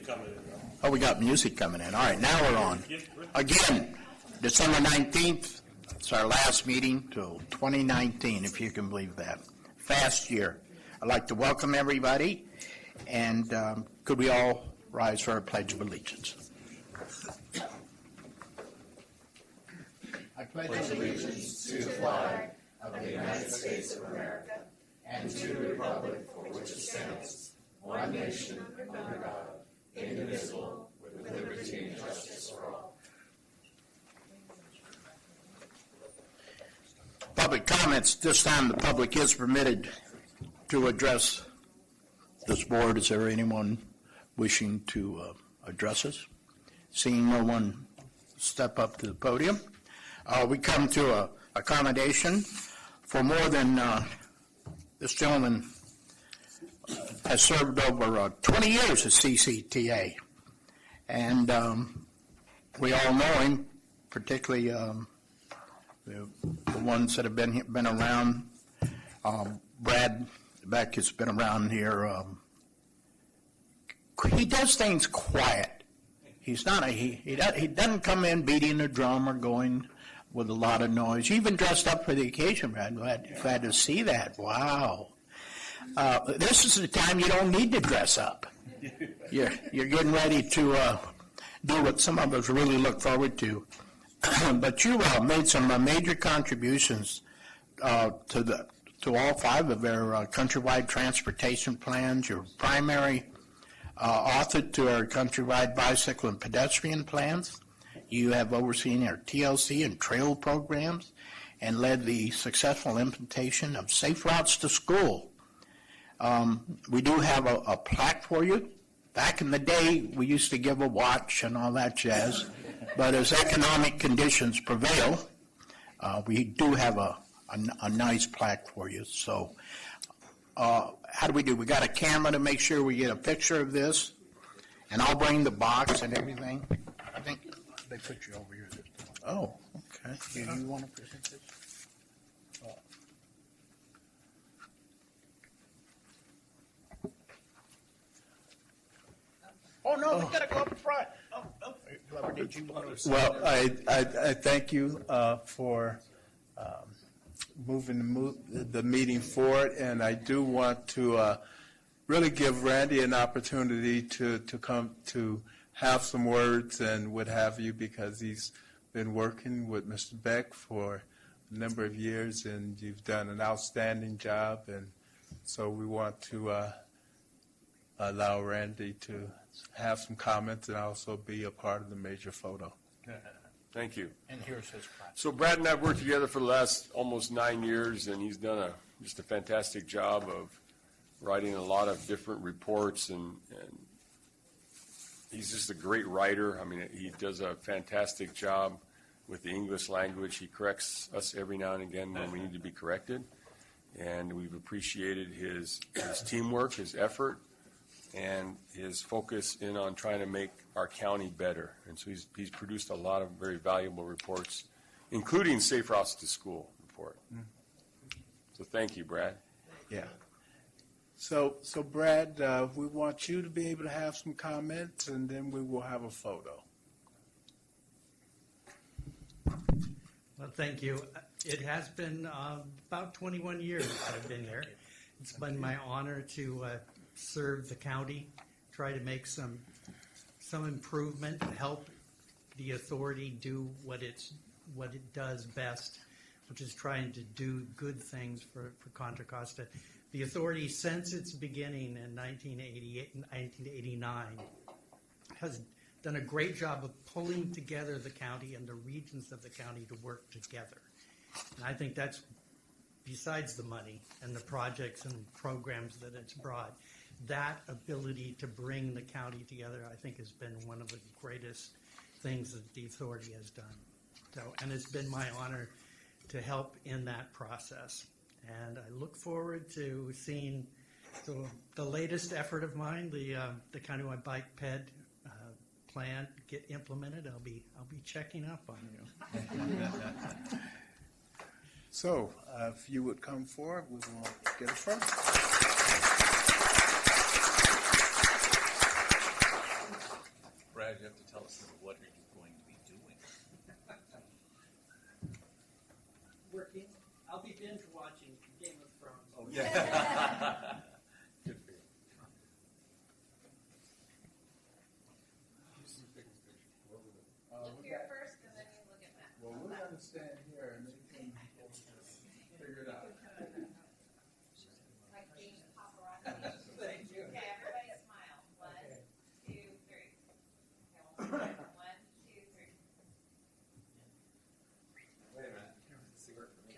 music coming in, though. Oh, we got music coming in. All right, now we're on. Again, December 19th, it's our last meeting till 2019, if you can believe that. Fast year. I'd like to welcome everybody, and could we all rise for our Pledge of Allegiance? I pledge allegiance to the flag of the United States of America and to the republic for which it stands, one nation, under God, indivisible, with liberty and justice for all. Public comments. This time the public is permitted to address this board. Is there anyone wishing to address us? Seeing no one step up to the podium. We come to a accommodation for more than this gentleman has served over 20 years at CCTA, and we all know him, particularly the ones that have been around. Brad Beck has been around here. He does things quiet. He's not he doesn't come in beating the drum or going with a lot of noise. You even dressed up for the occasion, Brad. Glad to see that. Wow. This is the time you don't need to dress up. You're getting ready to do what some of us really look forward to. But you made some major contributions to all five of our countrywide transportation plans. Your primary author to our countrywide bicycle and pedestrian plans. You have overseen our TLC and trail programs and led the successful implementation of Safe Routes to School. We do have a plaque for you. Back in the day, we used to give a watch and all that jazz, but as economic conditions prevail, we do have a nice plaque for you. So how do we do? We got a camera to make sure we get a picture of this, and I'll bring the box and everything. I think they put you over here. Oh, okay. Do you want to present this? Oh, no, we got to go up front. Glover, did you want to? Well, I thank you for moving the meeting forward, and I do want to really give Randy an opportunity to come to have some words and what have you, because he's been working with Mr. Beck for a number of years, and you've done an outstanding job, and so we want to allow Randy to have some comments and also be a part of the major photo. Thank you. And here's his plaque. So Brad and I have worked together for the last almost 9 years, and he's done just a fantastic job of writing a lot of different reports, and he's just a great writer. I mean, he does a fantastic job with the English language. He corrects us every now and again when we need to be corrected, and we've appreciated his teamwork, his effort, and his focus in on trying to make our county better. And so he's produced a lot of very valuable reports, including Safe Routes to School report. So thank you, Brad. Yeah. So Brad, we want you to be able to have some comments, and then we will have a photo. Well, thank you. It has been about 21 years that I've been here. It's been my honor to serve the county, try to make some improvement, help the authority do what it does best, which is trying to do good things for Contra Costa. The authority, since its beginning in 1988 and 1989, has done a great job of pulling together the county and the regions of the county to work together. And I think that's, besides the money and the projects and programs that it's brought, that ability to bring the county together, I think, has been one of the greatest things that the authority has done. So, and it's been my honor to help in that process. And I look forward to seeing the latest effort of mine, the countywide bike ped plan get implemented. I'll be checking up on you. So if you would come forward, we will get a photo. Brad, you have to tell us what are you going to be doing? Working. I'll be binge watching Game of Thrones. Oh, yeah. Good for you. Look here first, and then you look at Matt. Well, we're going to stand here and they can figure it out. Like being paparazzi. Thank you. Okay, everybody smile. 1, 2, 3. Okay, one more time. 1, 2, 3. Wait a minute. Cigarette for me.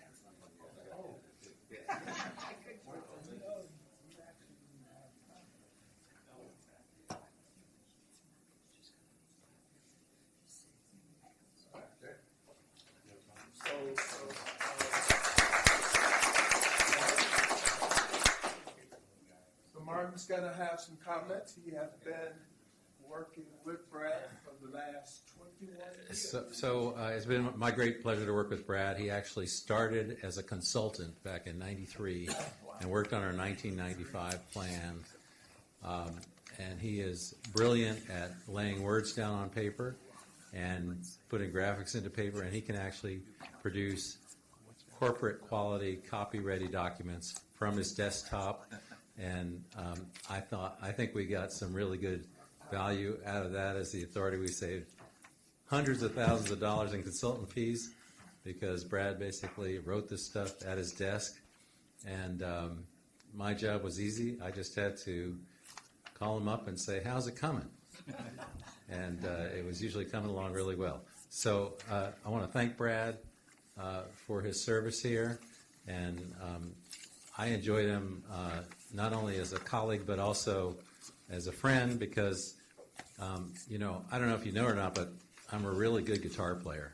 So Martin's going to have some comments. He has been working with Brad for the last 21 years. It's been my great pleasure to work with Brad. He actually started as a consultant back in '93 and worked on our 1995 plan. And he is brilliant at laying words down on paper and putting graphics into paper, and he can actually produce corporate quality, copy-ready documents from his desktop. And I think we got some really good value out of that. As the authority, we saved hundreds of thousands of dollars in consultant fees because Brad basically wrote this stuff at his desk. And my job was easy. I just had to call him up and say, "How's it coming?" And it was usually coming along really well. So I want to thank Brad for his service here. And I enjoyed him not only as a colleague but also as a friend because, I don't know if you know or not, but I'm a really good guitar player.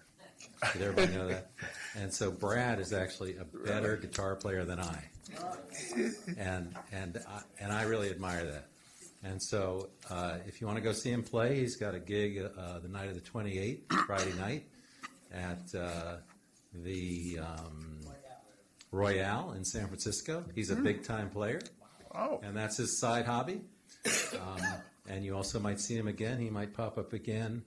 Did everybody know that? And so Brad is actually a better guitar player than I. And I really admire that. And so if you want to go see him play, he's got a gig the night of the 28th, Friday night, at the Royale in San Francisco. He's a big-time player, and that's his side hobby. And you also might see him again. He might pop up again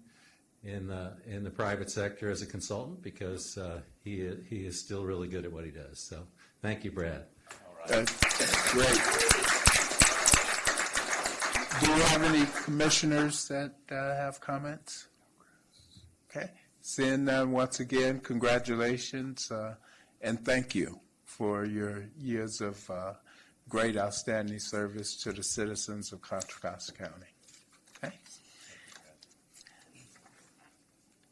in the private sector as a consultant because he is still really good at what he does. So thank you, Brad. That's great. Do you have any commissioners that have comments? Okay. Seeing none, once again, congratulations and thank you for your years of great, outstanding service to the citizens of Contra Costa County. Okay.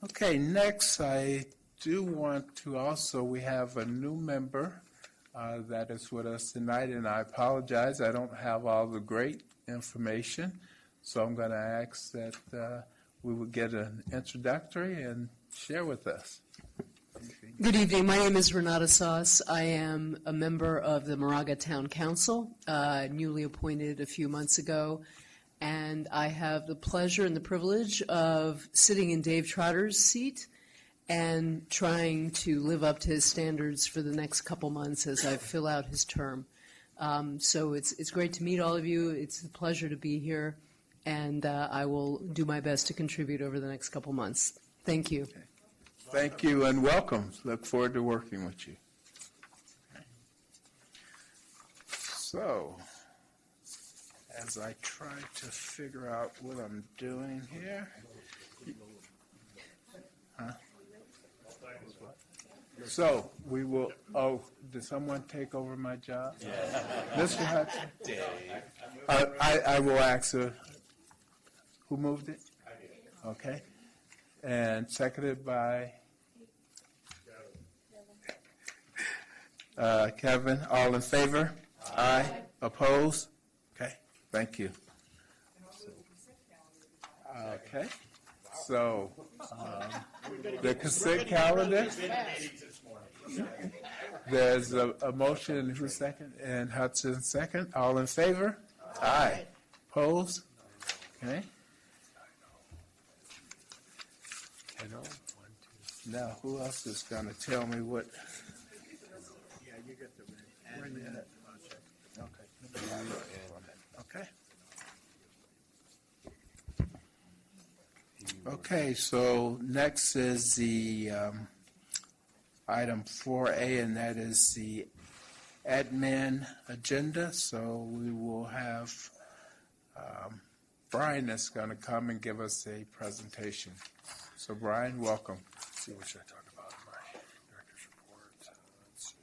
Okay, next I do want to also, we have a new member that is with us tonight, and I apologize, I don't have all the great information, so I'm going to ask that we would get an introductory and share with us. Good evening. My name is Renata Sauce. I am a member of the Moraga Town Council, newly appointed a few months ago, and I have the pleasure and the privilege of sitting in Dave Trotter's seat and trying to live up to his standards for the next couple months as I fill out his term. So it's great to meet all of you. It's a pleasure to be here, and I will do my best to contribute over the next couple months. Thank you. Thank you and welcome. Look forward to working with you. So, as I try to figure out what I'm doing here. Huh? So, we will, did someone take over my job? Mr. Hudson? I will ask her, who moved it? Okay. And seconded by Kevin. All in favor? Aye. Opposed? Okay, thank you. Okay, so the consent calendar. There's a motion, who's second? And Hudson second. All in favor? Aye. Opposed? Okay. Now, who else is going to tell me what? Yeah, you get the minute. Okay. Okay. Okay, so next is the item 4A, and that is the admin agenda. So we will have Brian that's going to come and give us a presentation. So Brian, welcome. Let's see, what should I talk about in my director's report? Let's see.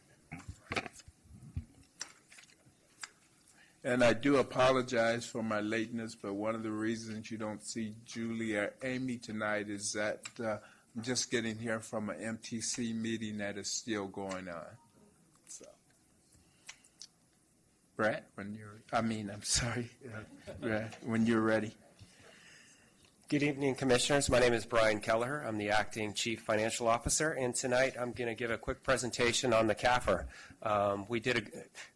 And I do apologize for my lateness, but one of the reasons you don't see Julie or Amy tonight is that I'm just getting here from an MTC meeting that is still going on. So, Brad, when you're ready. Good evening, Commissioners. My name is Brian Kelleher. I'm the Acting Chief Financial Officer, and tonight I'm going to give a quick presentation on the CAFR. We did a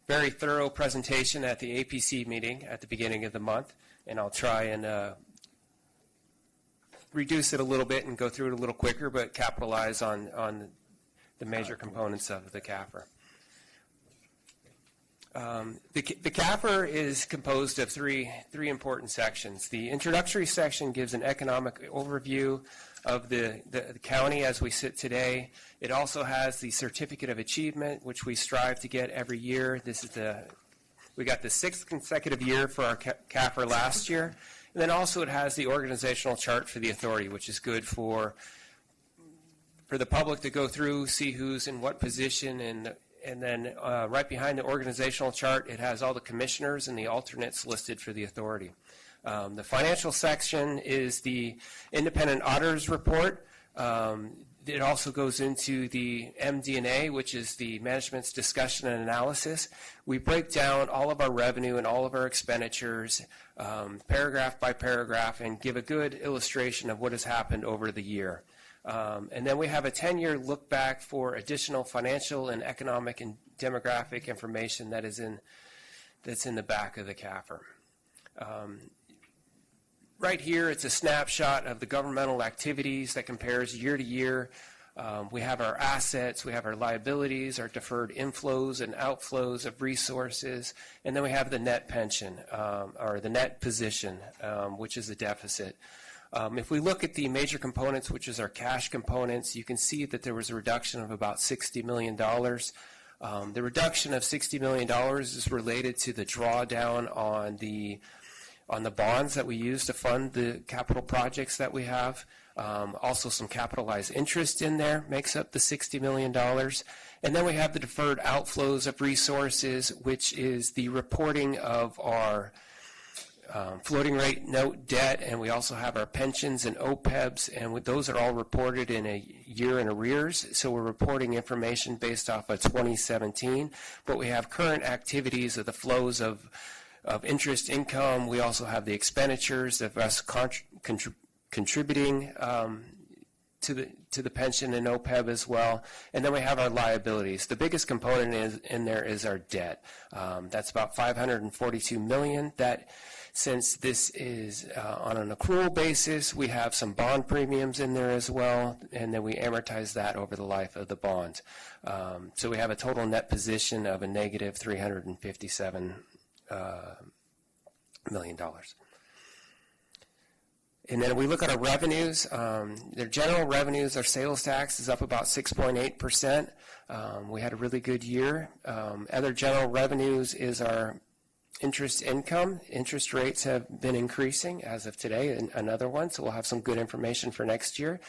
very thorough presentation at the APC meeting at the beginning of the month, and I'll try and reduce it a little bit and go through it a little quicker, but capitalize on the major components of the CAFR. The CAFR is composed of three important sections. The introductory section gives an economic overview of the county as we sit today. It also has the Certificate of Achievement, which we strive to get every year. We got the 6th consecutive year for our CAFR last year. And then also it has the organizational chart for the authority, which is good for the public to go through, see who's in what position, and then right behind the organizational chart, it has all the commissioners and the alternates listed for the authority. The financial section is the independent auditor's report. It also goes into the MD&A, which is the management's discussion and analysis. We break down all of our revenue and all of our expenditures paragraph by paragraph and give a good illustration of what has happened over the year. And then we have a 10-year look back for additional financial and economic and demographic information that's in the back of the CAFR. Right here, it's a snapshot of the governmental activities that compares year to year. We have our assets, we have our liabilities, our deferred inflows and outflows of resources, and then we have the net pension, or the net position, which is a deficit. If we look at the major components, which is our cash components, you can see that there was a reduction of about $60 million. The reduction of $60 million is related to the drawdown on the bonds that we use to fund the capital projects that we have. Also some capitalized interest in there makes up the $60 million. And then we have the deferred outflows of resources, which is the reporting of our floating rate note debt, and we also have our pensions and OPEBs, and those are all reported in a year in arrears. So we're reporting information based off of 2017, but we have current activities of the flows of interest income. We also have the expenditures of us contributing to the pension and OPEB as well. And then we have our liabilities. The biggest component in there is our debt. That's about $542 million. That, since this is on an accrual basis, we have some bond premiums in there as well, and then we amortize that over the life of the bond. So we have a total net position of a negative $357 million. And then we look at our revenues. Their general revenues, our sales tax is up about 6.8%. We had a really good year. Other general revenues is our interest income. Interest rates have been increasing as of today, and another one, so we'll have some good information for next year.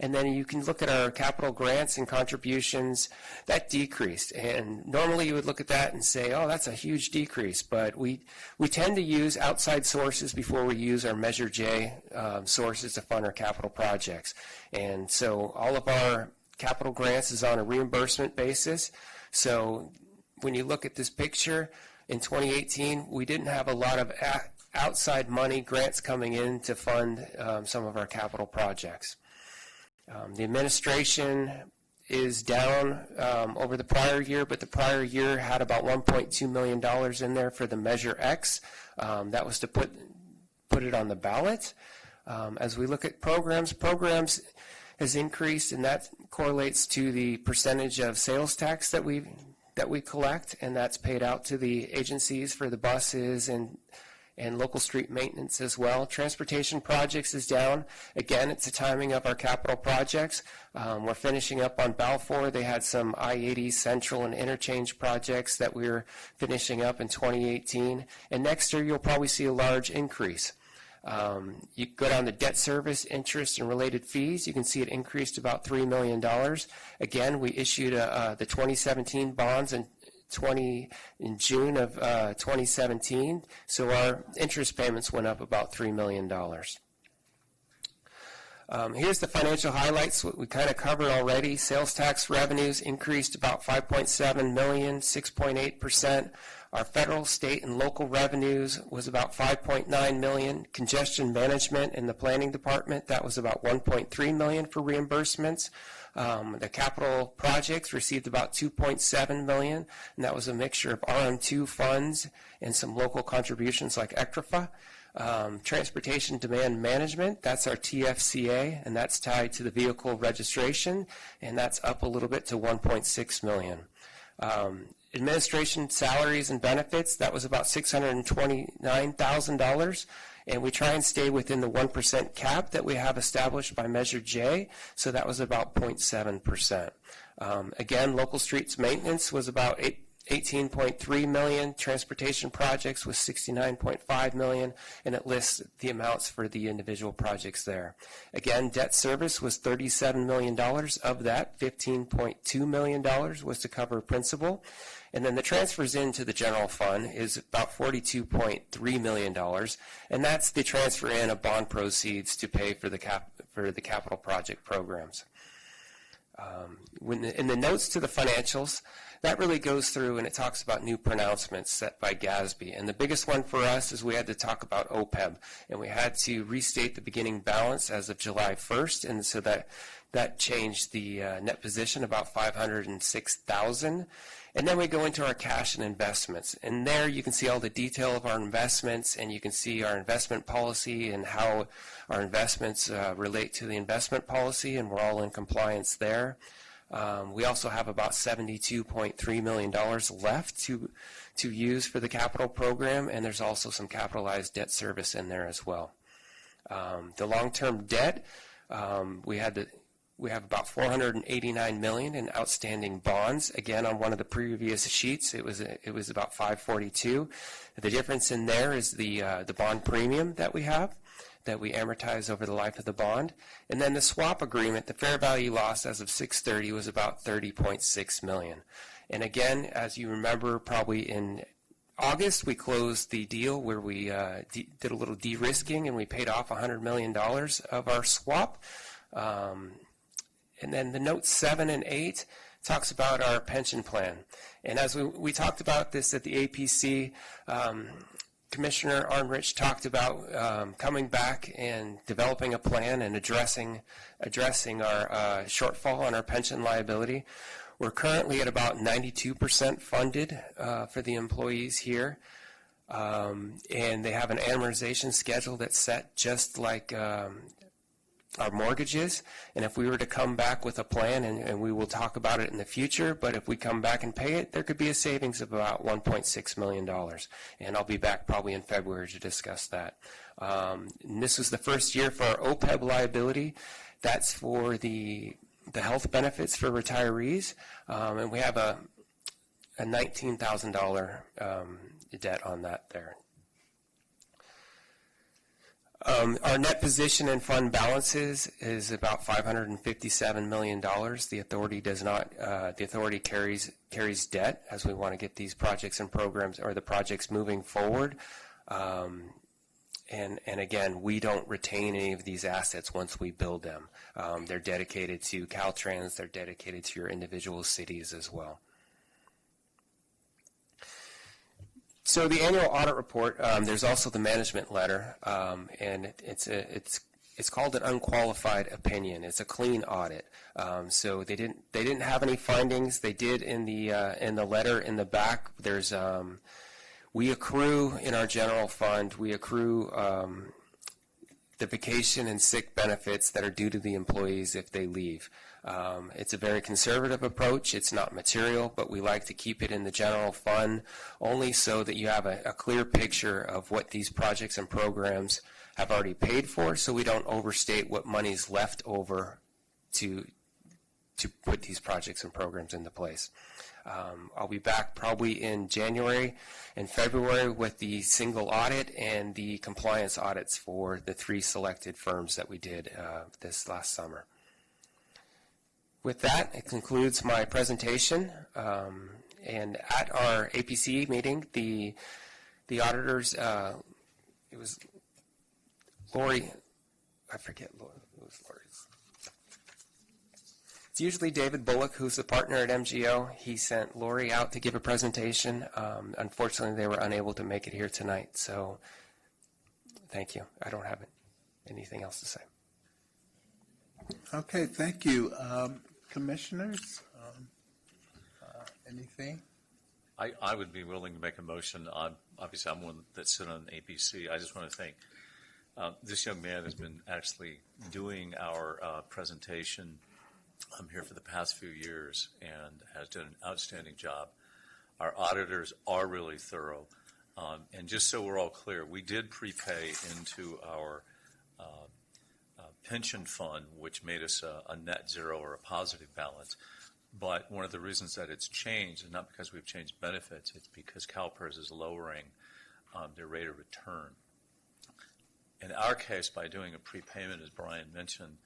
And then you can look at our capital grants and contributions. That decreased, and normally you would look at that and say, oh, that's a huge decrease, but we tend to use outside sources before we use our Measure J sources to fund our capital projects. And so all of our capital grants is on a reimbursement basis. So when you look at this picture, in 2018, we didn't have a lot of outside money grants coming in to fund some of our capital projects. The administration is down over the prior year, but the prior year had about $1.2 million in there for the Measure X. That was to put it on the ballot. As we look at programs has increased, and that correlates to the percentage of sales tax that we collect, and that's paid out to the agencies for the buses and and local street maintenance as well. Transportation projects is down. Again, it's the timing of our capital projects. We're finishing up on Balfour. They had some I-80 Central and interchange projects that we were finishing up in 2018. And next year, you'll probably see a large increase. You go down to debt service, interest, and related fees. You can see it increased about $3 million. Again, we issued the 2017 bonds in June of 2017, so our interest payments went up about $3 million. Here's the financial highlights, what we kind of covered already. Sales tax revenues increased about $5.7 million, 6.8%. Our federal, state, and local revenues was about $5.9 million. Congestion management in the planning department, that was about $1.3 million for reimbursements. The capital projects received about $2.7 million, and that was a mixture of RM2 funds and some local contributions like ECRFA. Transportation demand management, that's our TFCA, and that's tied to the vehicle registration, and that's up a little bit to $1.6 million. Administration salaries and benefits, that was about $629,000, and we try and stay within the 1% cap that we have established by Measure J, so that was about 0.7%. Again, local streets maintenance was about $18.3 million. Transportation projects was $69.5 million, and it lists the amounts for the individual projects there. Again, debt service was $37 million. Of that, $15.2 million was to cover principal. And then the transfers into the general fund is about $42.3 million, and that's the transfer in of bond proceeds to pay for the capital project programs. In the notes to the financials, that really goes through and it talks about new pronouncements set by GASB. And the biggest one for us is we had to talk about OPEB, and we had to restate the beginning balance as of July 1st, and so that changed the net position about $506,000. And then we go into our cash and investments. And there you can see all the detail of our investments, and you can see our investment policy and how our investments relate to the investment policy, and we're all in compliance there. We also have about $72.3 million left to use for the capital program, and there's also some capitalized debt service in there as well. The long-term debt, we have about $489 million in outstanding bonds. Again, on one of the previous sheets, it was about $542. The difference in there is the bond premium that we have, that we amortize over the life of the bond. And then the swap agreement, the fair value loss as of 6/30 was about $30.6 million. And again, as you remember, probably in August, we closed the deal where we did a little de-risking, and we paid off $100 million of our swap. And then the notes 7 and 8 talks about our pension plan. And as we talked about this at the APC, Commissioner Arnrich talked about coming back and developing a plan and addressing our shortfall on our pension liability. We're currently at about 92% funded for the employees here. And they have an amortization schedule that's set just like our mortgages, and if we were to come back with a plan, and we will talk about it in the future, but if we come back and pay it, there could be a savings of about $1.6 million, and I'll be back probably in February to discuss that. And this was the first year for our OPEB liability. That's for the health benefits for retirees, and we have a $19,000 debt on that there. Our net position in fund balances is about $557 million. The authority does not. The authority carries debt as we want to get these projects and programs, or the projects, moving forward. And again, we don't retain any of these assets once we build them. They're dedicated to Caltrans. They're dedicated to your individual cities as well. So the annual audit report, there's also the management letter, and it's called an unqualified opinion. It's a clean audit. So they didn't have any findings. They did in the letter in the back. There's we accrue in our general fund. We accrue the vacation and sick benefits that are due to the employees if they leave. It's a very conservative approach. It's not material, but we like to keep it in the general fund only so that you have a clear picture of what these projects and programs have already paid for, so we don't overstate what money's left over to put these projects and programs into place. I'll be back probably in January and February with the single audit and the compliance audits for the 3 selected firms that we did this last summer. With that, it concludes my presentation. And at our APC meeting, the auditors, it was Lori, I forget, it was Lori's. It's usually David Bullock, who's the partner at MGO. He sent Lori out to give a presentation. Unfortunately, they were unable to make it here tonight, so thank you. I don't have anything else to say. Okay, thank you. Commissioners, anything? I would be willing to make a motion. Obviously, I'm one that sit on APC. I just want to thank this young man has been actually doing our presentation here for the past few years and has done an outstanding job. Our auditors are really thorough. And just so we're all clear, we did prepay into our pension fund, which made us a net zero or a positive balance. But one of the reasons that it's changed is not because we've changed benefits, it's because CalPERS is lowering their rate of return. In our case, by doing a prepayment, as Brian mentioned,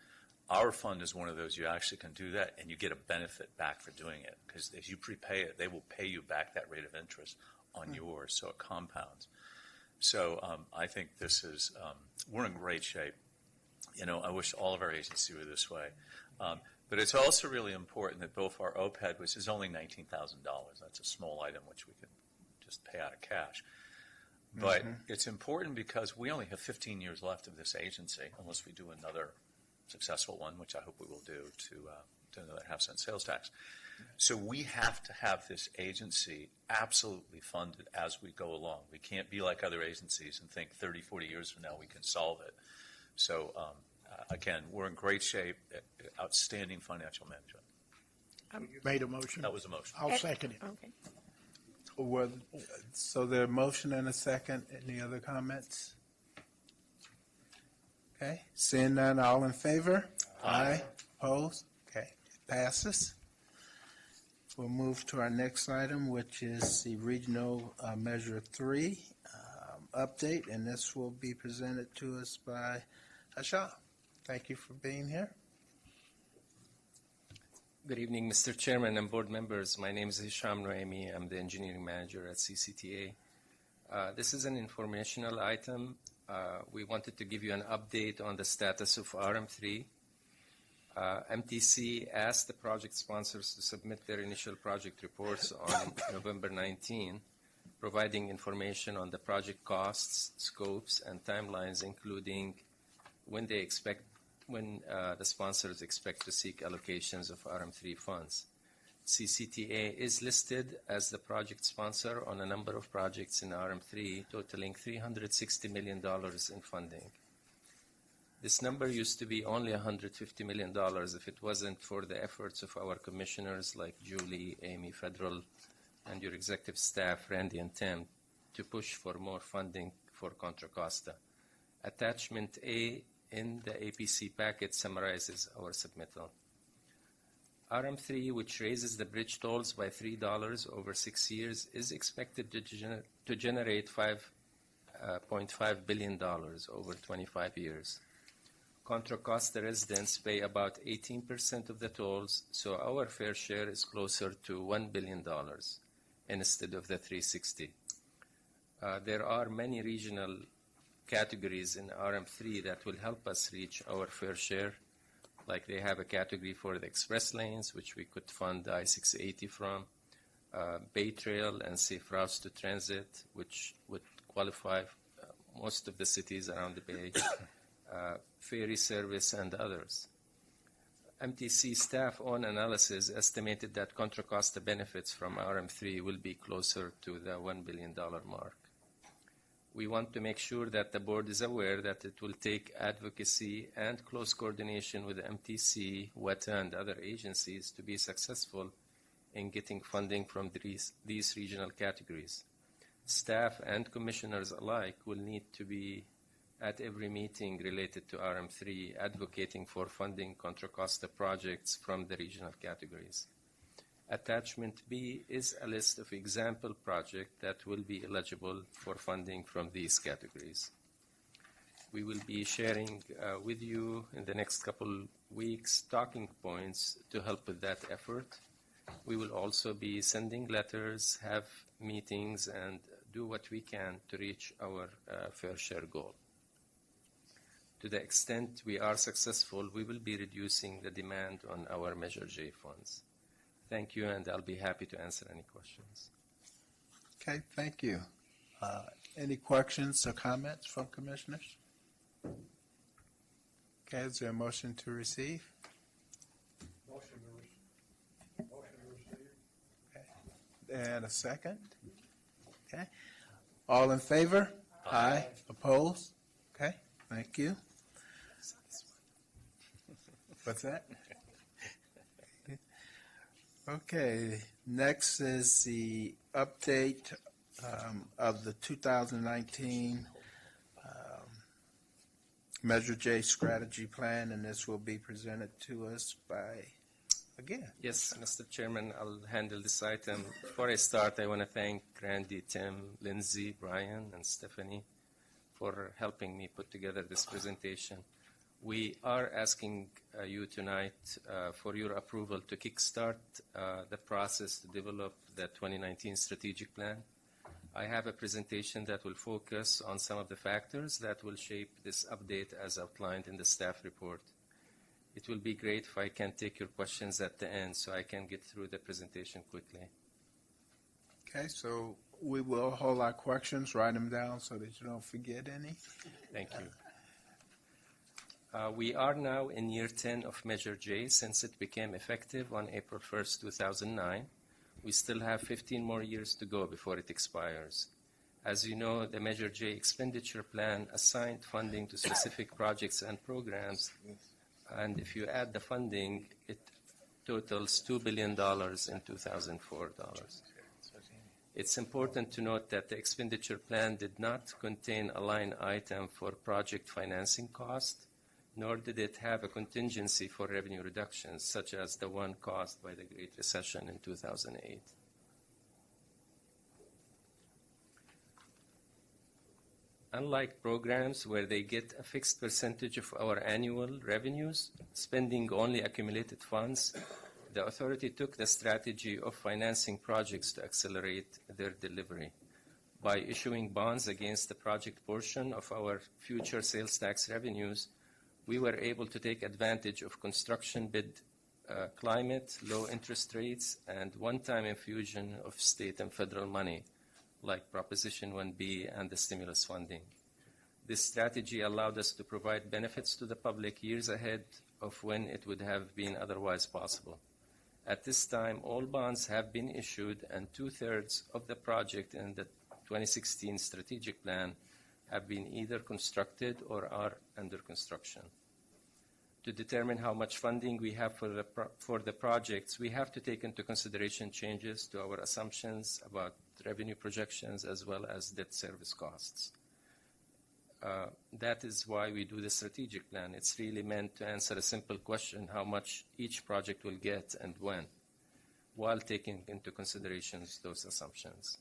our fund is one of those you actually can do that and you get a benefit back for doing it, because if you prepay it, they will pay you back that rate of interest on yours, so it compounds. So I think this is, we're in great shape. You know, I wish all of our agencies were this way. But it's also really important that both our OPEB, which is only $19,000, that's a small item which we can just pay out of cash. But it's important because we only have 15 years left of this agency, unless we do another successful one, which I hope we will do, to another half-cent sales tax. So we have to have this agency absolutely funded as we go along. We can't be like other agencies and think 30, 40 years from now we can solve it. So, again, we're in great shape, outstanding financial management. You made a motion? That was a motion. I'll second it. Okay. So there a motion and a second. Any other comments? Okay, seeing none, all in favor? Aye. Opposed? Okay, it passes. We'll move to our next item, which is the Regional Measure 3 update, and this will be presented to us by Asham. Thank you for being here. Good evening, Mr. Chairman and board members. My name is Hisham Noemi. I'm the engineering manager at CCTA. This is an informational item. We wanted to give you an update on the status of RM3. MTC asked the project sponsors to submit their initial project reports on November 19, providing information on the project costs, scopes, and timelines, including when the sponsors expect to seek allocations of RM3 funds. CCTA is listed as the project sponsor on a number of projects in RM3, totaling $360 million in funding. This number used to be only $150 million if it wasn't for the efforts of our commissioners like Julie, Amy, Federal, and your executive staff, Randy and Tim, to push for more funding for Contra Costa. Attachment A in the APC packet summarizes our submittal. RM3, which raises the bridge tolls by $3 over 6 years, is expected to generate $5.5 billion over 25 years. Contra Costa residents pay about 18% of the tolls, so our fair share is closer to $1 billion instead of the 360. There are many regional categories in RM3 that will help us reach our fair share. Like they have a category for the express lanes, which we could fund I-680 from, Bay Trail and safe routes to transit, which would qualify most of the cities around the Bay, ferry service, and others. MTC staff on analysis estimated that Contra Costa benefits from RM3 will be closer to the $1 billion mark. We want to make sure that the board is aware that it will take advocacy and close coordination with MTC, WETA, and other agencies to be successful in getting funding from these regional categories. Staff and commissioners alike will need to be at every meeting related to RM3 advocating for funding Contra Costa projects from the regional categories. Attachment B is a list of example projects that will be eligible for funding from these categories. We will be sharing with you in the next couple weeks talking points to help with that effort. We will also be sending letters, have meetings, and do what we can to reach our fair share goal. To the extent we are successful, we will be reducing the demand on our Measure J funds. Thank you, and I'll be happy to answer any questions. Okay, thank you. Any questions or comments from commissioners? Okay, is there a motion to receive? Motion to receive. Okay. And a second? Okay. All in favor? Aye. Opposed? Okay, thank you. What's that? Okay, next is the update of the 2019 Measure J strategy plan, and this will be presented to us by, again. Yes, Mr. Chairman, I'll handle this item. Before I start, I want to thank Randy, Tim, Lindsay, Brian, and Stephanie for helping me put together this presentation. We are asking you tonight for your approval to kickstart the process to develop the 2019 strategic plan. I have a presentation that will focus on some of the factors that will shape this update as outlined in the staff report. It will be great if I can take your questions at the end so I can get through the presentation quickly. Okay, so we will hold our questions, write them down so that you don't forget any. Thank you. We are now in year 10 of Measure J since it became effective on April 1st, 2009. We still have 15 more years to go before it expires. As you know, the Measure J expenditure plan assigned funding to specific projects and programs, and if you add the funding, it totals $2 billion in 2004 dollars. It's important to note that the expenditure plan did not contain a line item for project financing cost, nor did it have a contingency for revenue reductions, such as the one caused by the Great Recession in 2008. Unlike programs where they get a fixed percentage of our annual revenues, spending only accumulated funds, the authority took the strategy of financing projects to accelerate their delivery. By issuing bonds against the project portion of our future sales tax revenues, we were able to take advantage of construction bid climate, low interest rates, and one-time infusion of state and federal money, like Proposition 1B and the stimulus funding. This strategy allowed us to provide benefits to the public years ahead of when it would have been otherwise possible. At this time, all bonds have been issued, and 2/3 of the project in the 2016 strategic plan have been either constructed or are under construction. To determine how much funding we have for the projects, we have to take into consideration changes to our assumptions about revenue projections as well as debt service costs. That is why we do the strategic plan. It's really meant to answer a simple question, how much each project will get and when, while taking into consideration those assumptions.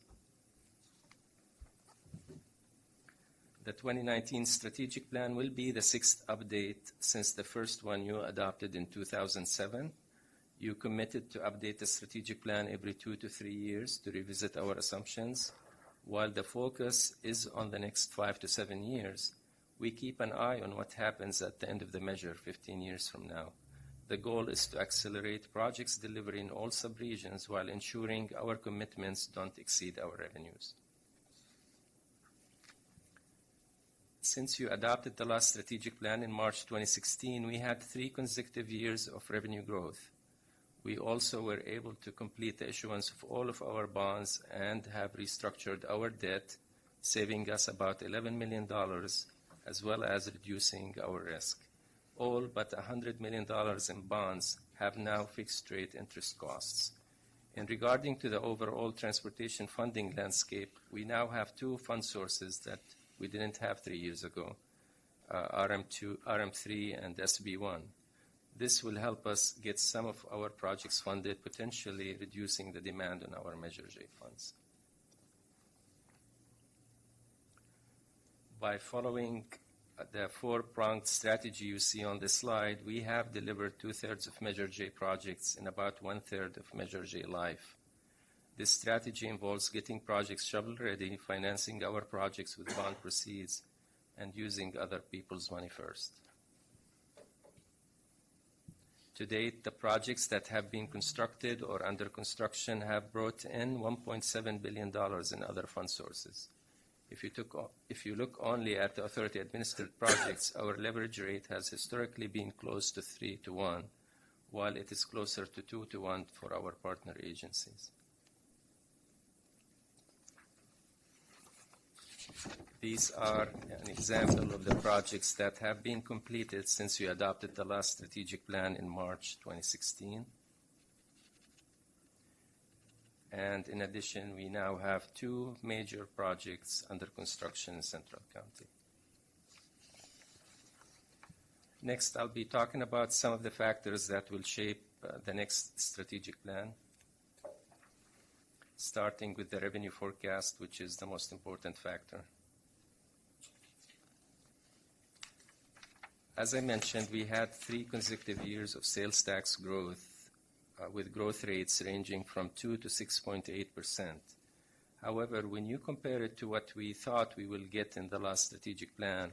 The 2019 strategic plan will be the 6th update since the first one you adopted in 2007. You committed to update the strategic plan every 2 to 3 years to revisit our assumptions. While the focus is on the next 5 to 7 years, we keep an eye on what happens at the end of the measure 15 years from now. The goal is to accelerate projects delivery in all subregions while ensuring our commitments don't exceed our revenues. Since you adopted the last strategic plan in March 2016, we had 3 consecutive years of revenue growth. We also were able to complete the issuance of all of our bonds and have restructured our debt saving us about $11 million, as well as reducing our risk. All but $100 million in bonds have now fixed rate interest costs. In regarding to the overall transportation funding landscape, we now have two fund sources that we didn't have 3 years ago, RM3 and SB1. This will help us get some of our projects funded, potentially reducing the demand on our Measure J funds. By following the four-pronged strategy you see on the slide, we have delivered 2/3 of Measure J projects in about 1/3 of Measure J life. This strategy involves getting projects shovel-ready, financing our projects with bond proceeds, and using other people's money first. To date, the projects that have been constructed or under construction have brought in $1.7 billion in other fund sources. If you look only at the authority-administered projects, our leverage rate has historically been close to 3-to-1, while it is closer to 2-to-1 for our partner agencies. These are an example of the projects that have been completed since we adopted the last strategic plan in March 2016. And in addition, we now have 2 major projects under construction in Central County. Next, I'll be talking about some of the factors that will shape the next strategic plan, starting with the revenue forecast, which is the most important factor. As I mentioned, we had 3 consecutive years of sales tax growth, with growth rates ranging from 2 to 6.8%. However, when you compare it to what we thought we will get in the last strategic plan,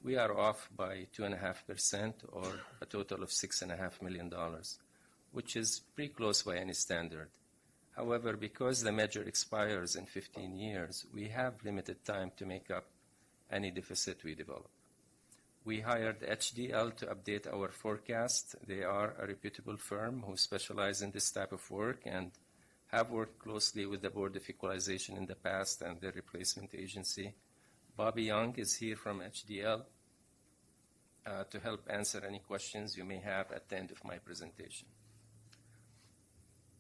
we are off by 2.5%, or a total of $6.5 million, which is pretty close by any standard. However, because the measure expires in 15 years, we have limited time to make up any deficit we develop. We hired HDL to update our forecast. They are a reputable firm who specialize in this type of work and have worked closely with the Board of Equalization in the past and their replacement agency. Bobby Young is here from HDL to help answer any questions you may have at the end of my presentation.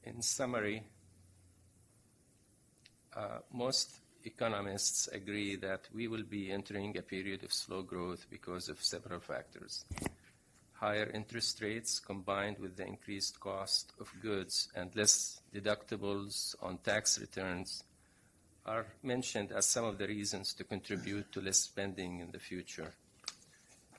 In summary, most economists agree that we will be entering a period of slow growth because of several factors. Higher interest rates combined with the increased cost of goods and less deductibles on tax returns are mentioned as some of the reasons to contribute to less spending in the future.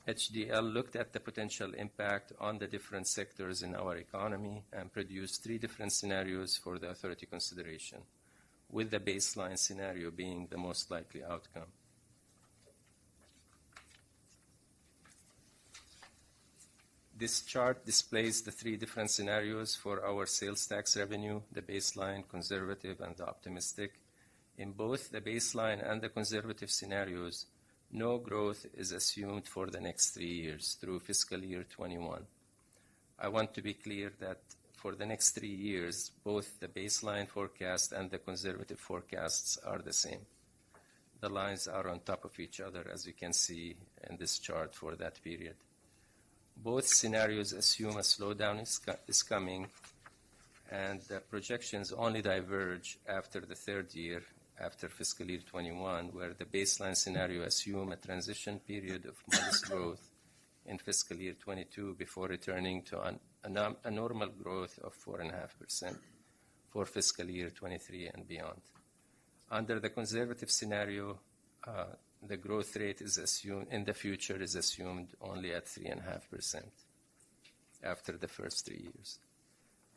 HDL looked at the potential impact on the different sectors in our economy and produced 3 different scenarios for the authority consideration, with the baseline scenario being the most likely outcome. This chart displays the 3 different scenarios for our sales tax revenue, the baseline, conservative, and the optimistic. In both the baseline and the conservative scenarios, no growth is assumed for the next 3 years through fiscal year 21. I want to be clear that for the next 3 years, both the baseline forecast and the conservative forecasts are the same. The lines are on top of each other, as you can see in this chart for that period. Both scenarios assume a slowdown is coming, and the projections only diverge after the 3rd year, after fiscal year 21, where the baseline scenario assume a transition period of modest growth in fiscal year 22 before returning to a normal growth of 4.5% for fiscal year 23 and beyond. Under the conservative scenario, the growth rate is assumed in the future is assumed only at 3.5% after the first 3 years.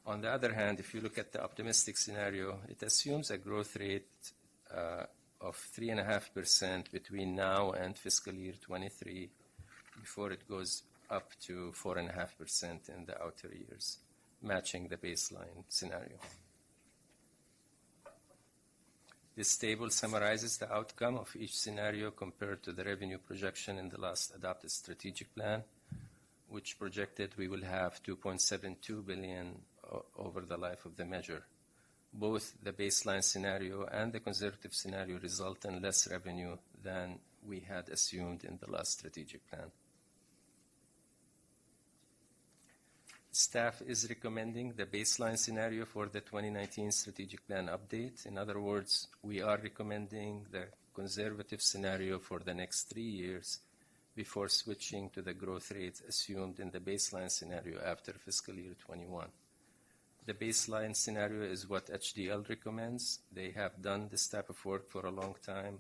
On the other hand, if you look at the optimistic scenario, it assumes a growth rate of 3.5% between now and fiscal year 23 before it goes up to 4.5% in the outer years, matching the baseline scenario. This table summarizes the outcome of each scenario compared to the revenue projection in the last adopted strategic plan, which projected we will have $2.72 billion over the life of the measure. both the baseline scenario and the conservative scenario result in less revenue than we had assumed in the last strategic plan. Staff is recommending the baseline scenario for the 2019 strategic plan update. In other words, we are recommending the conservative scenario for the next 3 years before switching to the growth rates assumed in the baseline scenario after fiscal year 21. The baseline scenario is what HDL recommends. They have done this type of work for a long time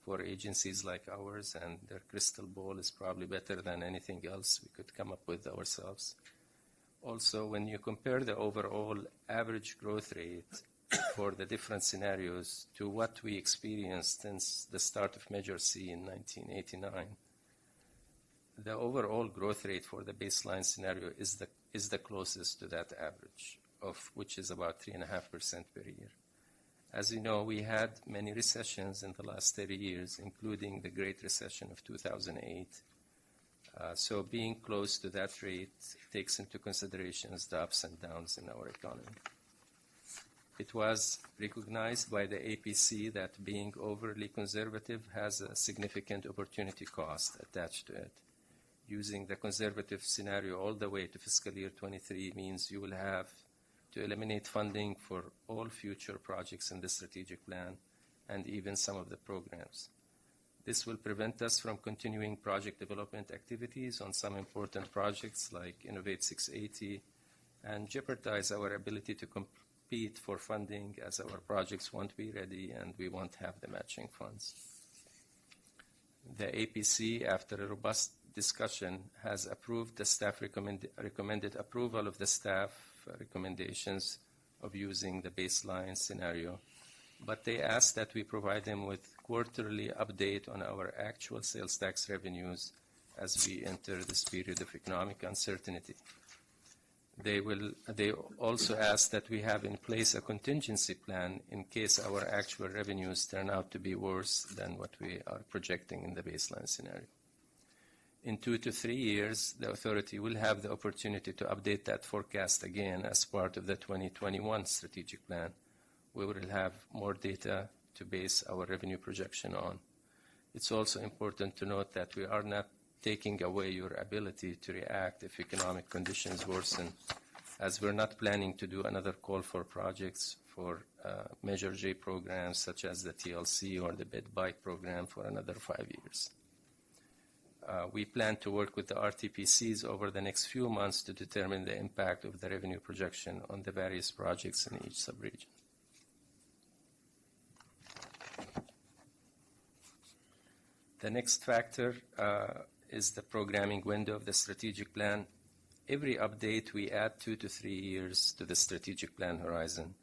for agencies like ours, and their crystal ball is probably better than anything else we could come up with ourselves. Also, when you compare the overall average growth rate for the different scenarios to what we experienced since the start of Measure C in 1989, the overall growth rate for the baseline scenario is the closest to that average, of which is about 3.5% per year. As you know, we had many recessions in the last 30 years, including the Great Recession of 2008. So being close to that rate takes into consideration the ups and downs in our economy. It was recognized by the APC that being overly conservative has a significant opportunity cost attached to it. Using the conservative scenario all the way to fiscal year 23 means you will have to eliminate funding for all future projects in the strategic plan and even some of the programs. This will prevent us from continuing project development activities on some important projects like Innovate 680 and jeopardize our ability to compete for funding as our projects won't be ready and we won't have the matching funds. The APC, after a robust discussion, has approved the staff recommended approval of the staff recommendations of using the baseline scenario, but they asked that we provide them with quarterly update on our actual sales tax revenues as we enter this period of economic uncertainty. They also asked that we have in place a contingency plan in case our actual revenues turn out to be worse than what we are projecting in the baseline scenario. In 2 to 3 years, the authority will have the opportunity to update that forecast again as part of the 2021 strategic plan. We will have more data to base our revenue projection on. It's also important to note that we are not taking away your ability to react if economic conditions worsen, as we're not planning to do another call for projects for Measure J programs such as the TLC or the bid bike program for another 5 years. We plan to work with the RTPCs over the next few months to determine the impact of the revenue projection on the various projects in each subregion. The next factor is the programming window of the strategic plan. Every update, we add 2 to 3 years to the strategic plan horizon.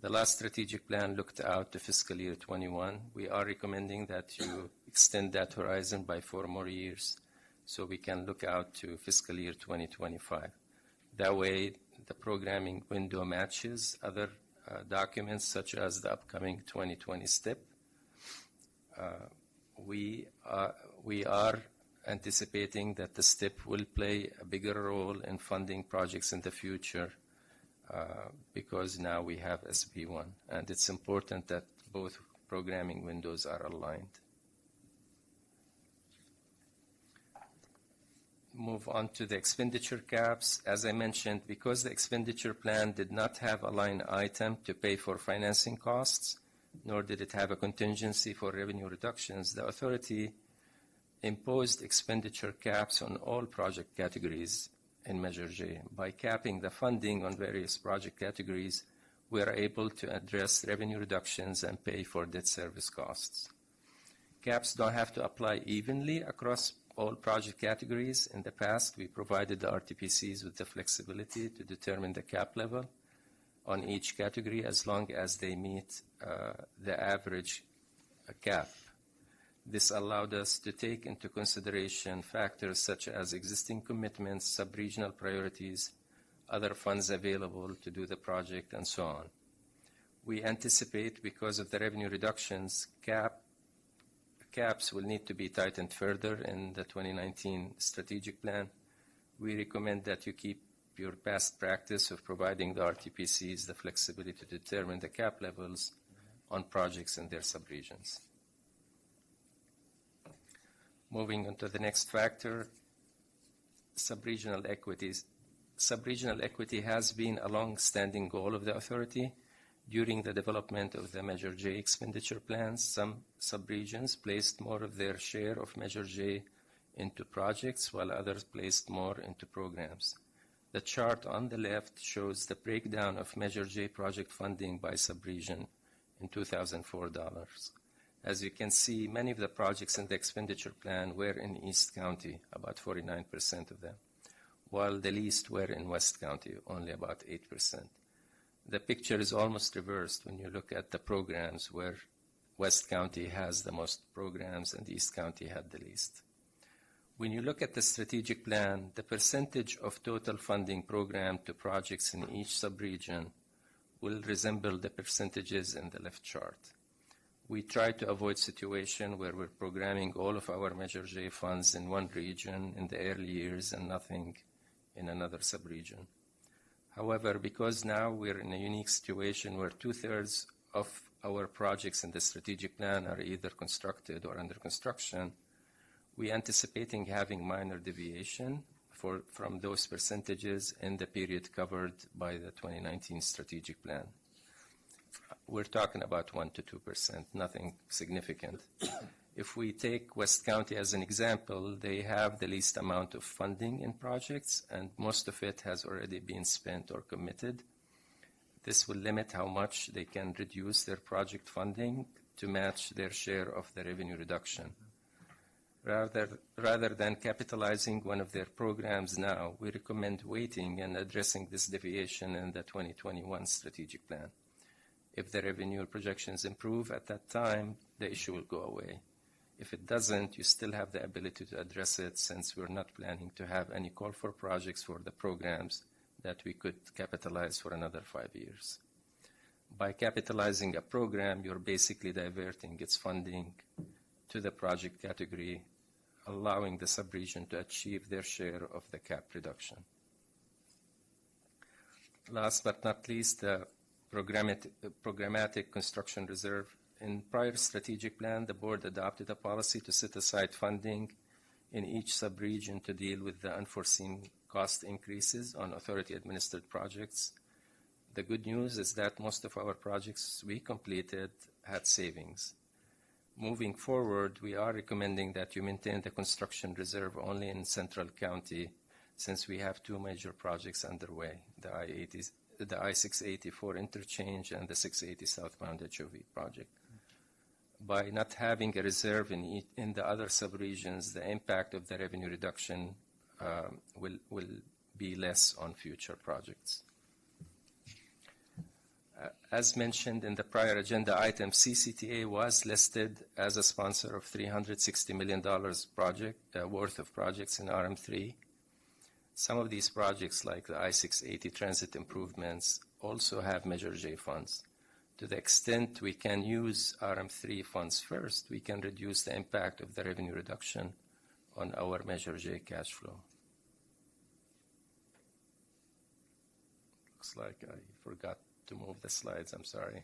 The last strategic plan looked out to fiscal year 21. We are recommending that you extend that horizon by 4 more years so we can look out to fiscal year 2025. That way, the programming window matches other documents such as the upcoming 2020 STIP. We are anticipating that the STIP will play a bigger role in funding projects in the future because now we have SB1, and it's important that both programming windows are aligned. Move on to the expenditure caps. As I mentioned, because the expenditure plan did not have a line item to pay for financing costs, nor did it have a contingency for revenue reductions, the authority imposed expenditure caps on all project categories in Measure J. By capping the funding on various project categories, we are able to address revenue reductions and pay for debt service costs. Caps don't have to apply evenly across all project categories. In the past, we provided the RTPCs with the flexibility to determine the cap level on each category as long as they meet the average cap. This allowed us to take into consideration factors such as existing commitments, sub-regional priorities, other funds available to do the project, and so on. We anticipate, because of the revenue reductions, caps will need to be tightened further in the 2019 strategic plan. We recommend that you keep pure past practice of providing the RTPCs the flexibility to determine the cap levels on projects in their subregions. Moving on to the next factor, subregional equities. Subregional equity has been a long-standing goal of the authority. During the development of the Measure J expenditure plans, some subregions placed more of their share of Measure J into projects, while others placed more into programs. The chart on the left shows the breakdown of Measure J project funding by subregion in 2004 dollars. As you can see, many of the projects in the expenditure plan were in East County, about 49% of them, while the least were in West County, only about 8%. The picture is almost reversed when you look at the programs where West County has the most programs and East County had the least. When you look at the strategic plan, the percentage of total funding programmed to projects in each subregion will resemble the percentages in the left chart. We try to avoid situation where we're programming all of our Measure J funds in one region in the early years and nothing in another subregion. However, because now we're in a unique situation where 2/3 of our projects in the strategic plan are either constructed or under construction, we're anticipating having minor deviation from those percentages in the period covered by the 2019 strategic plan. We're talking about 1 to 2%, nothing significant. If we take West County as an example, they have the least amount of funding in projects, and most of it has already been spent or committed. This will limit how much they can reduce their project funding to match their share of the revenue reduction. Rather than capitalizing one of their programs now, we recommend waiting and addressing this deviation in the 2021 strategic plan. If the revenue projections improve at that time, the issue will go away. If it doesn't, you still have the ability to address it, since we're not planning to have any call for projects for the programs that we could capitalize for another 5 years. By capitalizing a program, you're basically diverting its funding to the project category, allowing the subregion to achieve their share of the cap reduction. Last but not least, the programmatic construction reserve. In prior strategic plan, the board adopted a policy to set aside funding in each subregion to deal with the unforeseen cost increases on authority-administered projects. The good news is that most of our projects we completed had savings. Moving forward, we are recommending that you maintain the construction reserve only in Central County, since we have 2 major projects underway, the I-684 interchange and the 680 southbound HOV project. By not having a reserve in the other subregions, the impact of the revenue reduction will be less on future projects. As mentioned in the prior agenda item, CCTA was listed as a sponsor of $360 million worth of projects in RM3. Some of these projects, like the I-680 transit improvements, also have Measure J funds. To the extent we can use RM3 funds first, we can reduce the impact of the revenue reduction on our Measure J cash flow. Looks like I forgot to move the slides, I'm sorry.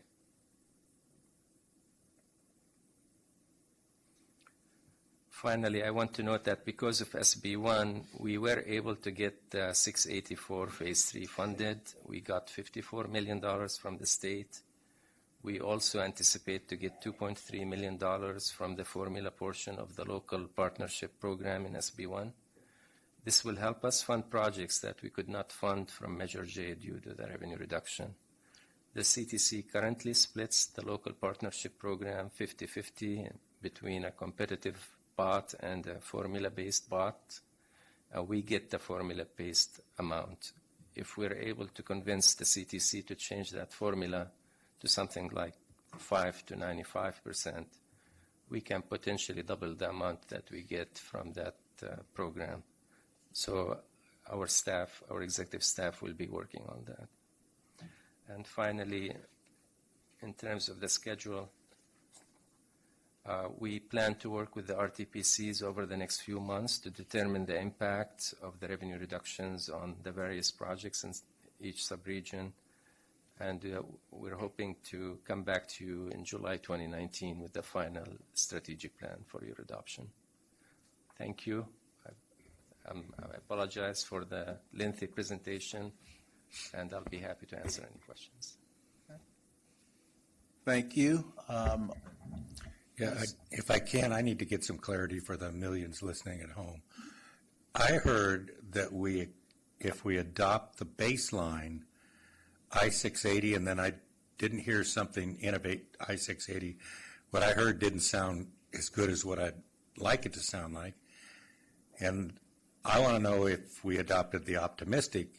Finally, I want to note that because of SB1, we were able to get the 684 Phase 3 funded. We got $54 million from the state. We also anticipate to get $2.3 million from the formula portion of the local partnership program in SB1. This will help us fund projects that we could not fund from Measure J due to the revenue reduction. The CTC currently splits the local partnership program 50-50 between a competitive pot and a formula-based pot. We get the formula-based amount. If we're able to convince the CTC to change that formula to something like 5 to 95%, we can potentially double the amount that we get from that program. So our executive staff will be working on that. And finally, in terms of the schedule, We plan to work with the RTPCs over the next few months to determine the impact of the revenue reductions on the various projects in each subregion. And we're hoping to come back to you in July 2019 with the final strategic plan for your adoption. Thank you. I apologize for the lengthy presentation, and I'll be happy to answer any questions. Thank you. Yeah, if I can, I need to get some clarity for the millions listening at home. I heard that if we adopt the baseline I-680, and then I didn't hear something innovate I-680. What I heard didn't sound as good as what I'd like it to sound like. And I want to know if we adopted the optimistic,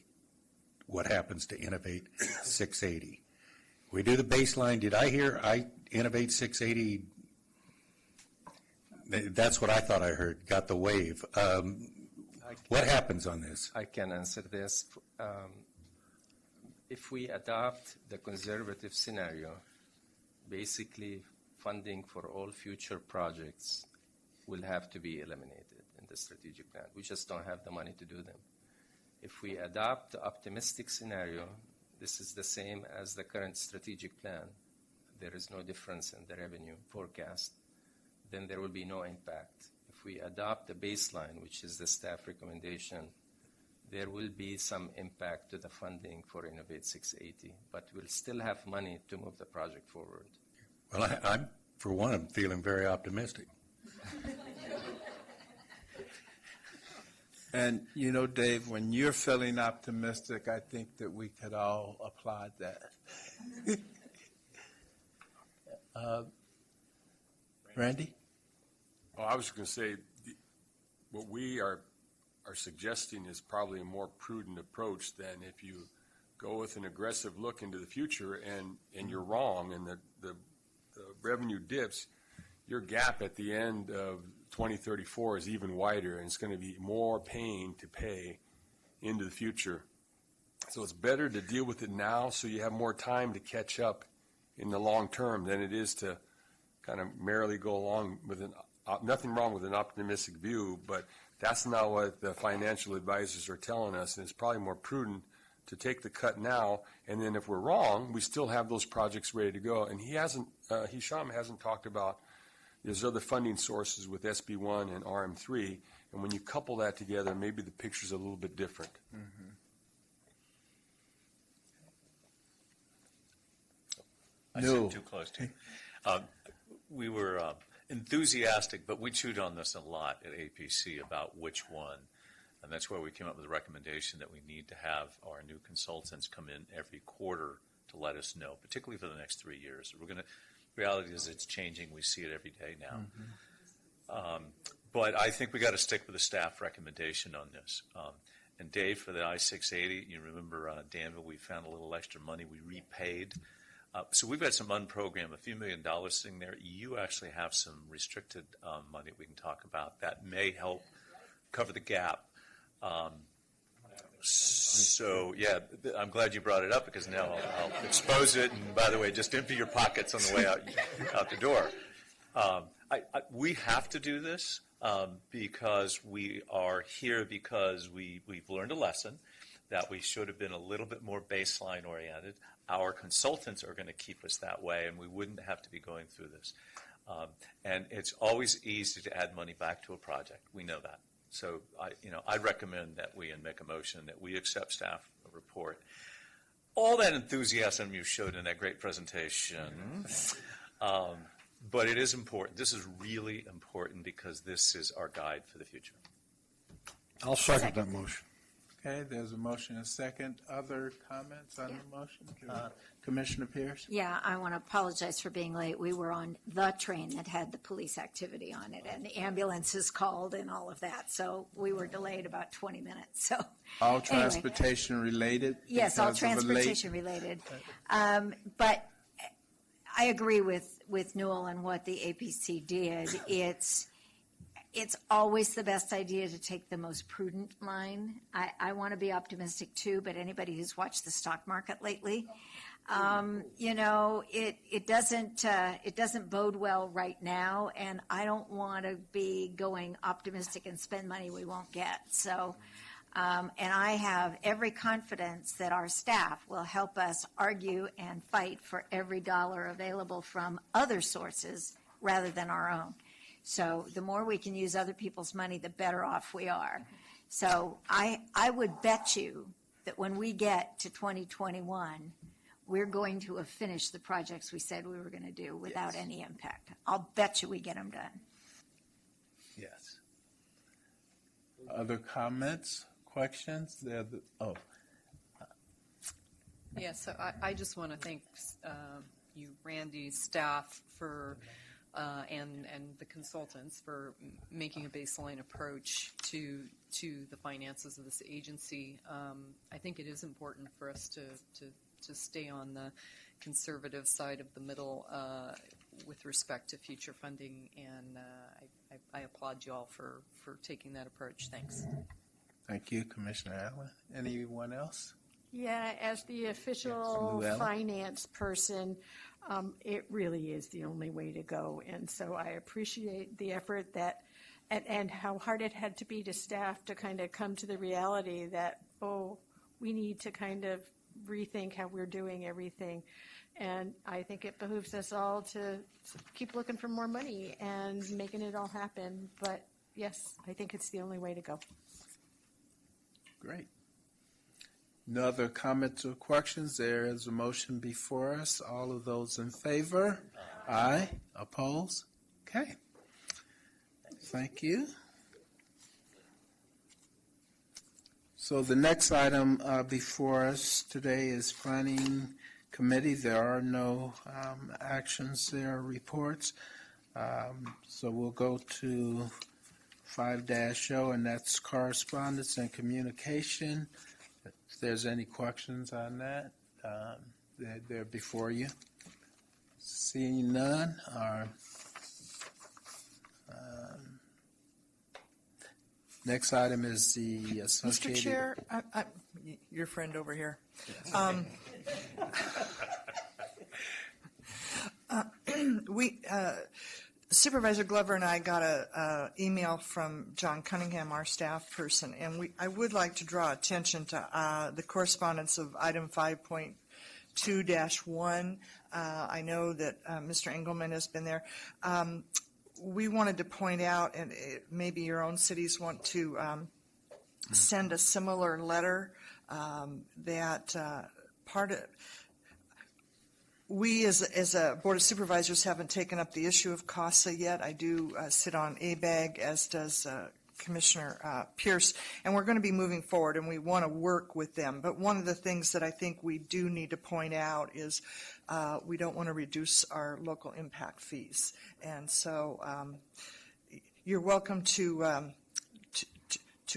what happens to innovate 680? We do the baseline. Did I hear innovate 680? That's what I thought I heard. Got the wave. What happens on this? I can answer this. If we adopt the conservative scenario, basically funding for all future projects will have to be eliminated in the strategic plan. We just don't have the money to do them. If we adopt the optimistic scenario, this is the same as the current strategic plan. There is no difference in the revenue forecast. Then there will be no impact. If we adopt the baseline, which is the staff recommendation, there will be some impact to the funding for Innovate 680, but we'll still have money to move the project forward. Well, I'm for one, I'm feeling very optimistic. And, you know, Dave, when you're feeling optimistic, I think that we could all applaud that. Randy? Well, I was going to say, what we are suggesting is probably a more prudent approach than if you go with an aggressive look into the future and you're wrong and the revenue dips, your gap at the end of 2034 is even wider, and it's going to be more pain to pay into the future. So it's better to deal with it now so you have more time to catch up in the long term than it is to kind of merrily go along with nothing wrong with an optimistic view, but that's not what the financial advisors are telling us, and it's probably more prudent to take the cut now, and then if we're wrong, we still have those projects ready to go. And Hisham hasn't talked about there's other funding sources with SB1 and RM3, and when you couple that together, maybe the picture's a little bit different. Mm-hmm. I said too close to you. We were enthusiastic, but we chewed on this a lot at APC about which one. And that's where we came up with the recommendation that we need to have our new consultants come in every quarter to let us know, particularly for the next 3 years. Reality is it's changing. We see it every day now. Mm-hmm. But I think we got to stick with the staff recommendation on this. And Dave, for the I-680, you remember Danville, we found a little extra money we repaid. So we've got some unprogrammed, a few $1 million sitting there. You actually have some restricted money we can talk about that may help cover the gap. So, yeah, I'm glad you brought it up because now I'll expose it. And by the way, just empty your pockets on the way out the door. We have to do this because we are here because we've learned a lesson that we should have been a little bit more baseline oriented. Our consultants are going to keep us that way, and we wouldn't have to be going through this. And it's always easy to add money back to a project. We know that. So I recommend that we make a motion that we accept staff report. All that enthusiasm you showed in that great presentation, but it is important. This is really important because this is our guide for the future. I'll second that motion. Okay, there's a motion and a second. Other comments on the motion? Commissioner Pierce? Yeah, I want to apologize for being late. We were on the train that had the police activity on it, and the ambulances called and all of that. So we were delayed about 20 minutes. So All transportation related? Yes, all transportation related. But I agree with Newell and what the APC did. It's always the best idea to take the most prudent line. I want to be optimistic too, but anybody who's watched the stock market lately, it doesn't bode well right now, and I don't want to be going optimistic and spend money we won't get. So, and I have every confidence that our staff will help us argue and fight for every dollar available from other sources rather than our own. So the more we can use other people's money, the better off we are. So I would bet you that when we get to 2021, we're going to have finished the projects we said we were going to do without any impact. I'll bet you we get them done. Yes. Other comments, questions? Yeah, so I just want to thank you, Randy, staff, for and the consultants for making a baseline approach to the finances of this agency. I think it is important for us to stay on the conservative side of the middle with respect to future funding, and I applaud you all for taking that approach. Thanks. Thank you, Commissioner Allen. Anyone else? Yeah, as the official finance person, it really is the only way to go. And so I appreciate the effort and how hard it had to be to staff to kind of come to the reality that, we need to kind of rethink how we're doing everything. And I think it behooves us all to keep looking for more money and making it all happen. But yes, I think it's the only way to go. Great. No other comments or questions? There is a motion before us. All of those in favor? Aye. Oppose? Okay. Thank you. So the next item before us today is Planning Committee. There are no actions there, reports. So we'll go to 5-0, and that's correspondence and communication. If there's any questions on that, they're before you. Seeing none, next item is the associated. Mr. Chair, your friend over here. Supervisor Glover and I got an email from John Cunningham, our staff person, and I would like to draw attention to the correspondence of item 5.2-1. I know that Mr. Engelman has been there. We wanted to point out, and maybe your own cities want to send a similar letter that part of. We, as a Board of Supervisors, haven't taken up the issue of CASA yet. I do sit on ABAG, as does Commissioner Pierce, and we're going to be moving forward, and we want to work with them. But one of the things that I think we do need to point out is we don't want to reduce our local impact fees. And so you're welcome to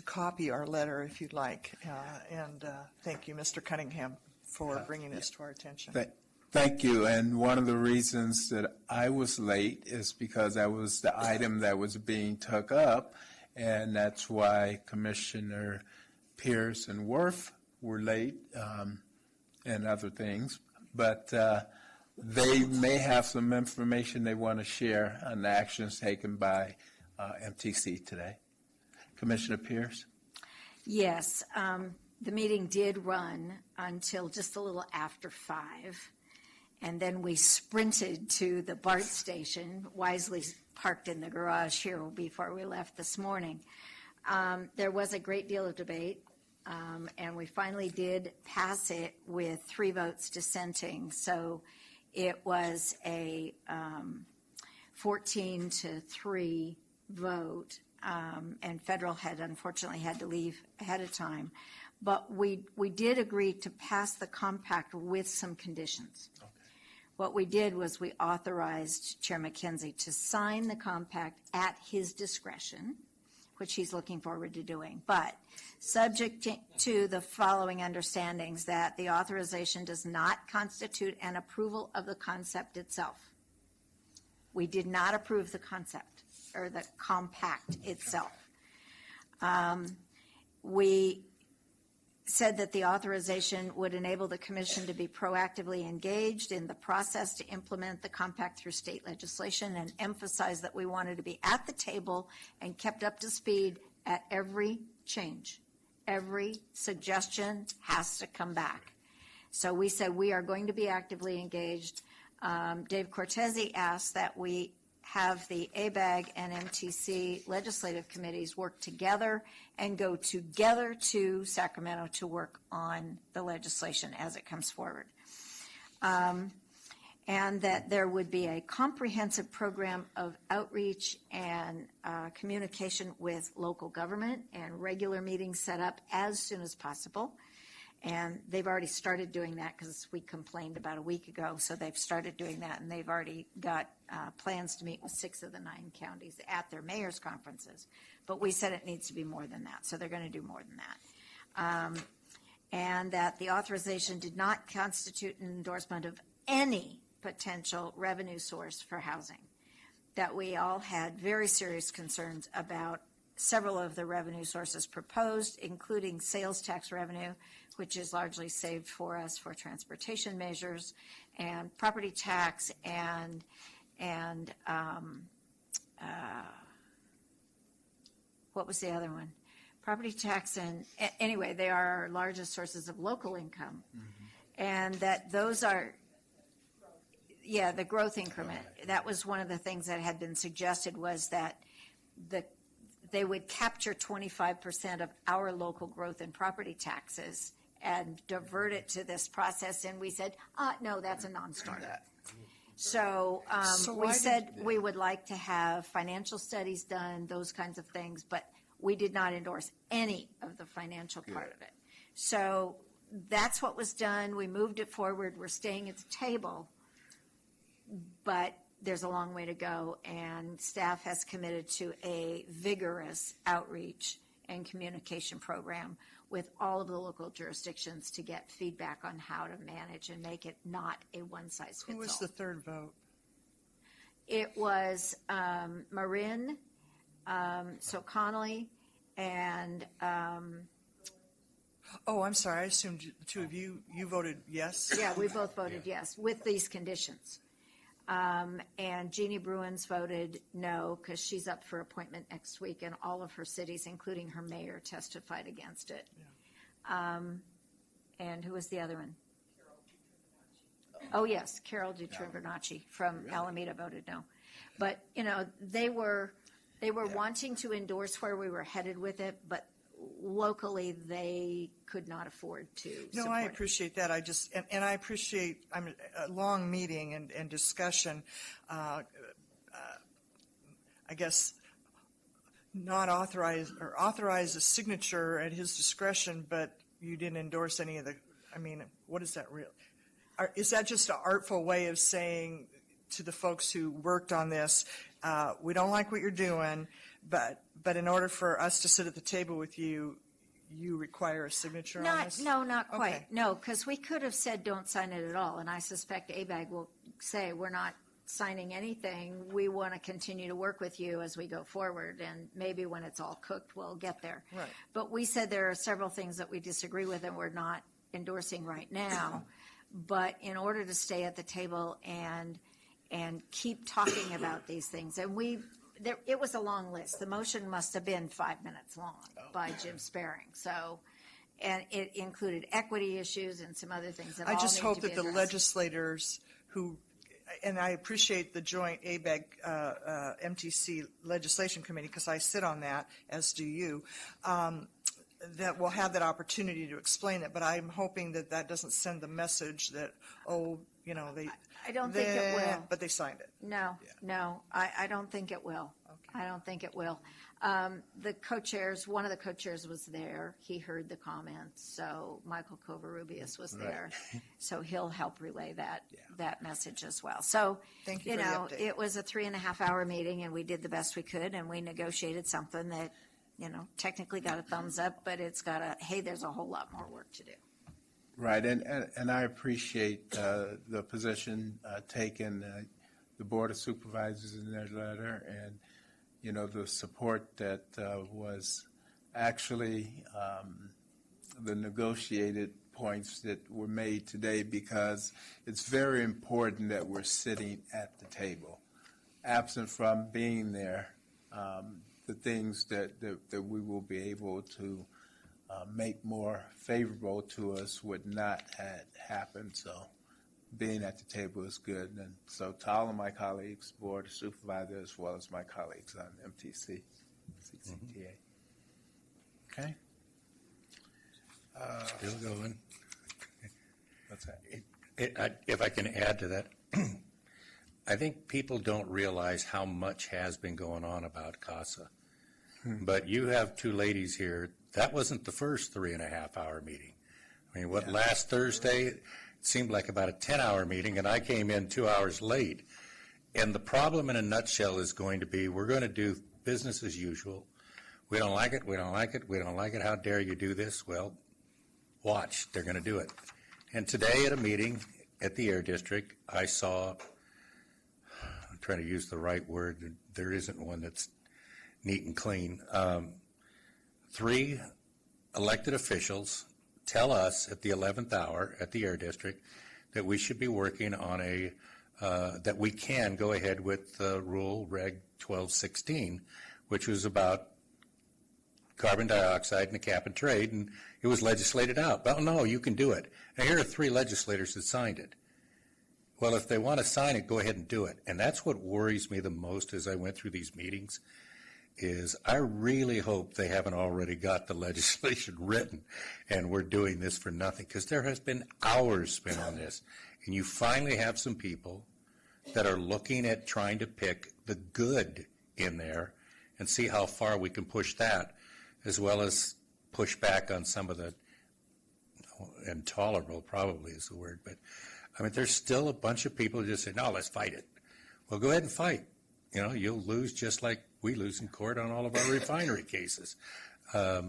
copy our letter if you'd like. And thank you, Mr. Cunningham, for bringing this to our attention. Thank you. And one of the reasons that I was late is because that was the item that was being took up, and that's why Commissioner Pierce and Worf were late and other things. But they may have some information they want to share on the actions taken by MTC today. Commissioner Pierce? Yes, the meeting did run until just a little after 5. And then we sprinted to the BART station, wisely parked in the garage here before we left this morning. There was a great deal of debate, and we finally did pass it with 3 votes dissenting. So it was a 14-3 vote, and Federal had unfortunately had to leave ahead of time. But we did agree to pass the compact with some conditions. Okay. What we did was we authorized Chair McKenzie to sign the compact at his discretion, which he's looking forward to doing, but subject to the following understandings: that the authorization does not constitute an approval of the concept itself. We did not approve the concept. or the compact itself. We said that the authorization would enable the commission to be proactively engaged in the process to implement the compact through state legislation, and emphasize that we wanted to be at the table and kept up to speed at every change. Every suggestion has to come back. So we said we are going to be actively engaged. Dave Cortese asked that we have the ABAG and MTC legislative committees work together and go together to Sacramento to work on the legislation as it comes forward. And that there would be a comprehensive program of outreach and communication with local government, and regular meetings set up as soon as possible. And they've already started doing that because we complained about a week ago. So they've started doing that, and they've already got plans to meet with 6 of the 9 counties at their mayor's conferences. But we said it needs to be more than that, so they're going to do more than that. And that the authorization did not constitute an endorsement of any potential revenue source for housing. That we all had very serious concerns about several of the revenue sources proposed, including sales tax revenue, which is largely saved for us for transportation measures, and property tax, and what was the other one? Property tax, and anyway, they are our largest sources of local income. And that those are, the growth increment. That was one of the things that had been suggested, was that they would capture 25% of our local growth in property taxes and divert it to this process. And we said, no, that's a non-starter. So we said we would like to have financial studies done, those kinds of things, but we did not endorse any of the financial part of it. So that's what was done. We moved it forward. We're staying at the table, but there's a long way to go, and staff has committed to a vigorous outreach and communication program with all of the local jurisdictions to get feedback on how to manage and make it not a one-size-fits-all. Who was the third vote? It was Marin, so Connolly, and oh, I'm sorry. I assumed the two of you voted yes? Yeah, we both voted yes, with these conditions. And Jeannie Bruins voted no, because she's up for appointment next week, and all of her cities, including her mayor, testified against it. Yeah. And who was the other one? Oh, yes, Carol DiTrivernacci from Alameda voted no. But, they were wanting to endorse where we were headed with it, but locally they could not afford to No, support I it. appreciate that. And I appreciate a long meeting and discussion. I guess not authorize a signature at his discretion, but you didn't endorse any of the. What is that real? Is that just an artful way of saying to the folks who worked on this, we don't like what you're doing, but in order for us to sit at the table with you, you require a signature on this? No, not quite. Okay. No, because we could have said don't sign it at all, and I suspect ABAG will say we're not signing anything. We want to continue to work with you as we go forward, and maybe when it's all cooked, we'll get there. Right. But we said there are several things that we disagree with and we're not endorsing right now. But in order to stay at the table and keep talking about these things, and it was a long list. The motion must have been 5 minutes long by Jim Sparing. So, and it included equity issues and some other things that I all just need hope to be that the addressed. legislators who, and I appreciate the joint ABAG MTC legislation committee, because I sit on that, as do you, that will have that opportunity to explain it. But I'm hoping that that doesn't send the message that, they. I don't think it will. But they signed it. No, I don't think it will. I don't think it will. The co-chairs, one of the co-chairs was there. He heard the comments. So Michael Covarrubias was there. So he'll help relay that message as well. So, Thank you for the update. it was a 3.5-hour meeting, and we did the best we could, and we negotiated something that, technically got a thumbs up, but it's got there's a whole lot more work to do. Right, and I appreciate the position taken, the Board of Supervisors in their letter, the support that was actually the negotiated points that were made today, because it's very important that we're sitting at the table. Absent from being there, the things that we will be able to make more favorable to us would not have happened. So being at the table is good. And so to all of my colleagues, Board of Supervisors, as well as my colleagues on MTC, CCTA. Okay. Still going. What's that? If I can add to that, I think people don't realize how much has been going on about CASA. But you have two ladies here. That wasn't the first 3.5-hour meeting. I mean, last Thursday, it seemed like about a 10-hour meeting, and I came in 2 hours late. And the problem in a nutshell is going to be, we're going to do business as usual. We don't like it, we don't like it, we don't like it. How dare you do this? Well, watch, they're going to do it. And today at a meeting at the Air District, I saw, I'm trying to use the right word, there isn't one that's neat and clean. 3 elected officials tell us at the 11th hour at the Air District that we should be working on that we can go ahead with Rule Reg 1216, which was about carbon dioxide and the cap and trade, and it was legislated out. Well, no, you can do it. Now, here are 3 legislators that signed it. Well, if they want to sign it, go ahead and do it. And that's what worries me the most as I went through these meetings, is I really hope they haven't already got the legislation written and we're doing this for nothing, because there has been hours spent on this. And you finally have some people that are looking at trying to pick the good in there and see how far we can push that, as well as push back on some of the intolerable, probably is the word. But I mean, there's still a bunch of people who just say, no, let's fight it. Well, go ahead and fight. You'll lose just like we lose in court on all of our refinery cases. I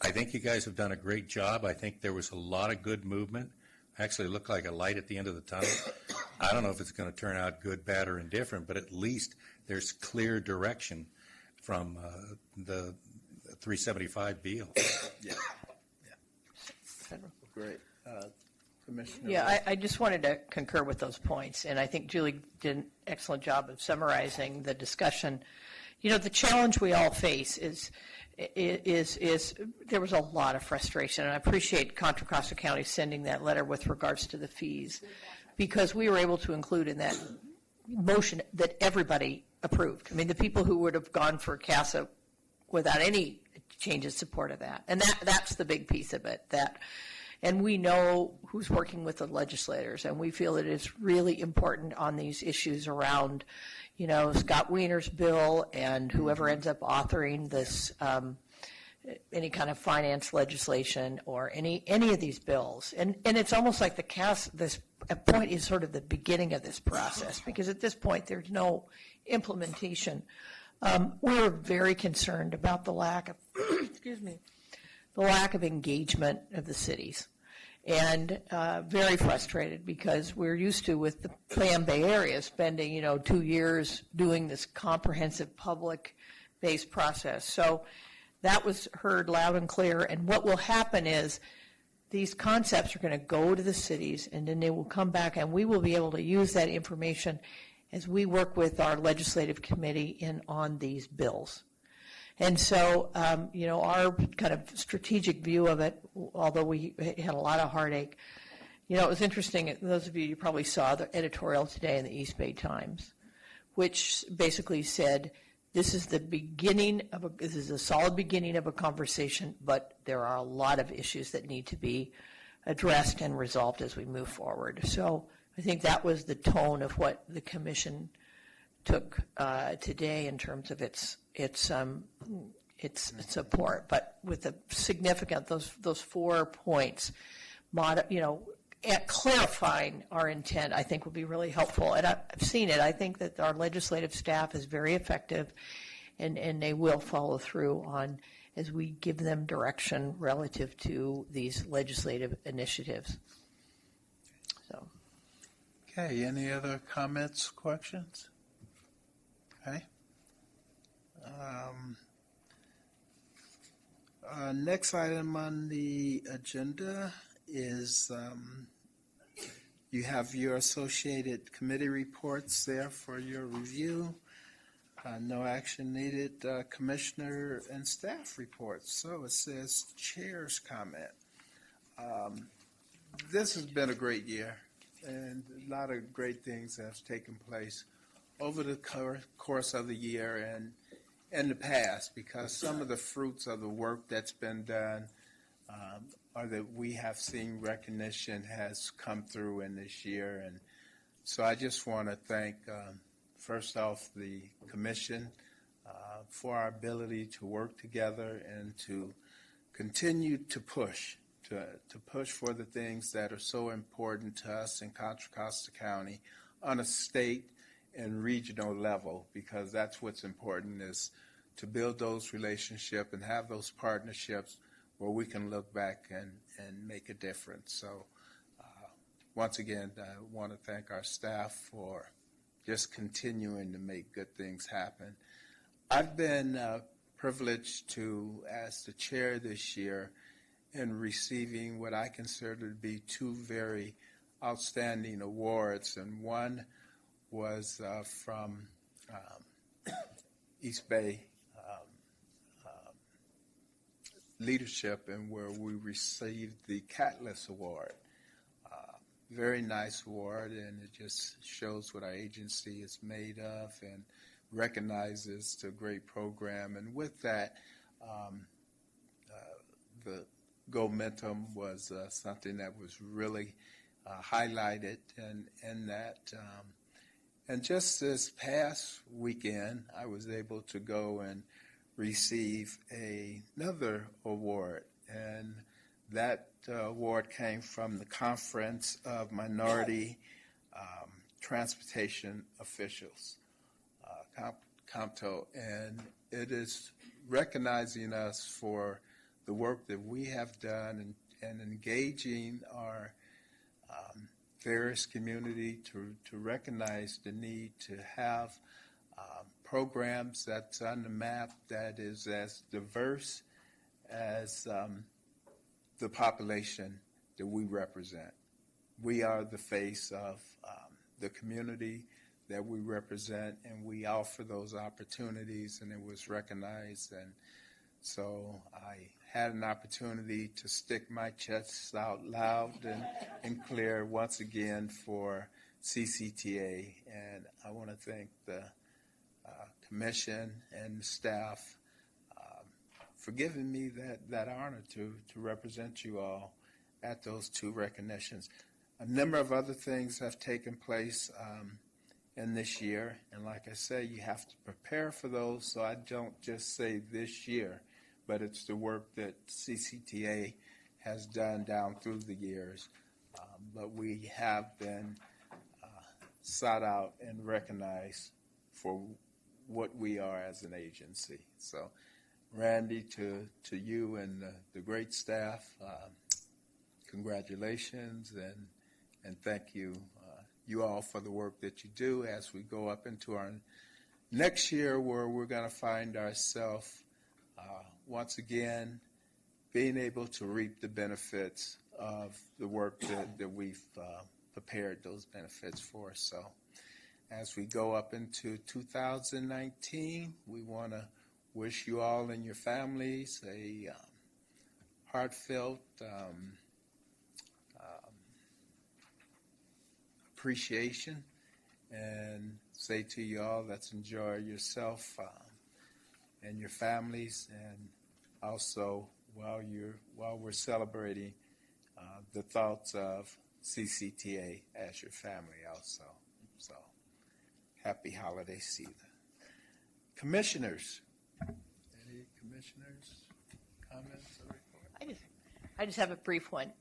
think you guys have done a great job. I think there was a lot of good movement. Actually looked like a light at the end of the tunnel. I don't know if it's going to turn out good, bad, or indifferent, but at least there's clear direction from the 375 deal. Yeah. Great. Commissioner. Yeah, I just wanted to concur with those points, and I think Julie did an excellent job of summarizing the discussion. The challenge we all face is there was a lot of frustration, and I appreciate Contra Costa County sending that letter with regards to the fees, because we were able to include in that motion that everybody approved. I mean, the people who would have gone for CASA without any change in support of that, and that's the big piece of it. And we know who's working with the legislators, and we feel it is really important on these issues around, Scott Wiener's bill and whoever ends up authoring this, any kind of finance legislation or any of these bills. And it's almost like this point is sort of the beginning of this process, because at this point there's no implementation. We're very concerned about the lack of, the lack of engagement of the cities. And very frustrated, because we're used to, with the Plan Bay Area, spending 2 years doing this comprehensive public-based process. So that was heard loud and clear. And what will happen is these concepts are going to go to the cities, and then they will come back, and we will be able to use that information as we work with our legislative committee on these bills. And so, our kind of strategic view of it, although we had a lot of heartache, it was interesting. Those of you probably saw the editorial today in the East Bay Times, which basically said, this is a solid beginning of a conversation, but there are a lot of issues that need to be addressed and resolved as we move forward. So I think that was the tone of what the commission took today in terms of its support, but with the significant those 4 points, clarifying our intent, I think would be really helpful. And I've seen it. I think that our legislative staff is very effective, and they will follow through on as we give them direction relative to these legislative initiatives. So. Okay. Any other comments, questions? Okay. Next item on the agenda is you have your associated committee reports there for your review. No action needed. Commissioner and staff reports. So it says chair's comment. This has been a great year, and a lot of great things have taken place over the course of the year and in the past, because some of the fruits of the work that's been done or that we have seen recognition has come through in this year. And so I just want to thank, first off, the commission for our ability to work together and to continue to push, to push for the things that are so important to us in Contra Costa County on a state and regional level, because that's what's important, is to build those relationships and have those partnerships where we can look back and make a difference. So once again, I want to thank our staff for just continuing to make good things happen. I've been privileged to, as the chair this year, in receiving what I consider to be two very outstanding awards, and one was from East Bay Leadership, and where we received the Catalyst Award. Very nice award, and it just shows what our agency is made of and recognizes the great program. And with that, the Momentum was something that was really highlighted in that. And just this past weekend, I was able to go and receive another award, and that award came from the Conference of Minority Transportation Officials, COMTO, and it is recognizing us for the work that we have done and engaging our various community to recognize the need to have programs that's on the map that is as diverse as the population that we represent. We are the face of the community that we represent, and we offer those opportunities, and it was recognized. And so I had an opportunity to stick my chest out loud and clear once again for CCTA, and I want to thank the commission and the staff for giving me that honor to represent you all at those two recognitions. A number of other things have taken place in this year, and like I say, you have to prepare for those, so I don't just say this year, but it's the work that CCTA has done down through the years. But we have been sought out and recognized for what we are as an agency. So, Randy, to you and the great staff, congratulations, and thank you, you all, for the work that you do as we go up into our next year, where we're going to find ourselves once again being able to reap the benefits of the work that we've prepared those benefits for. So as we go up into 2019, we want to wish you all and your families a heartfelt appreciation, and say to you all, let's enjoy yourself and your families, and also while we're celebrating the thoughts of CCTA as your family also. So happy holiday season. Commissioners, any commissioners' comments or reports? I just have a brief one.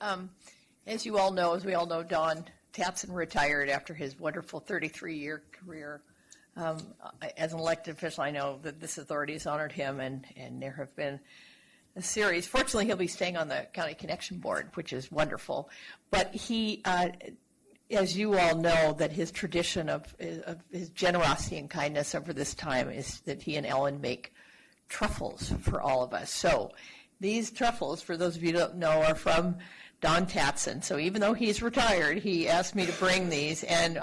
As you all know, as we all know, Don Tapson retired after his wonderful 33-year career. As an elected official, I know that this authority has honored him, and there have been a series. Fortunately, he'll be staying on the County Connection Board, which is wonderful. But he, as you all know, that his tradition of his generosity and kindness over this time is that he and Ellen make truffles for all of us. So these truffles, for those of you who don't know, are from Don Tatson. So even though he's retired, he asked me to bring these, and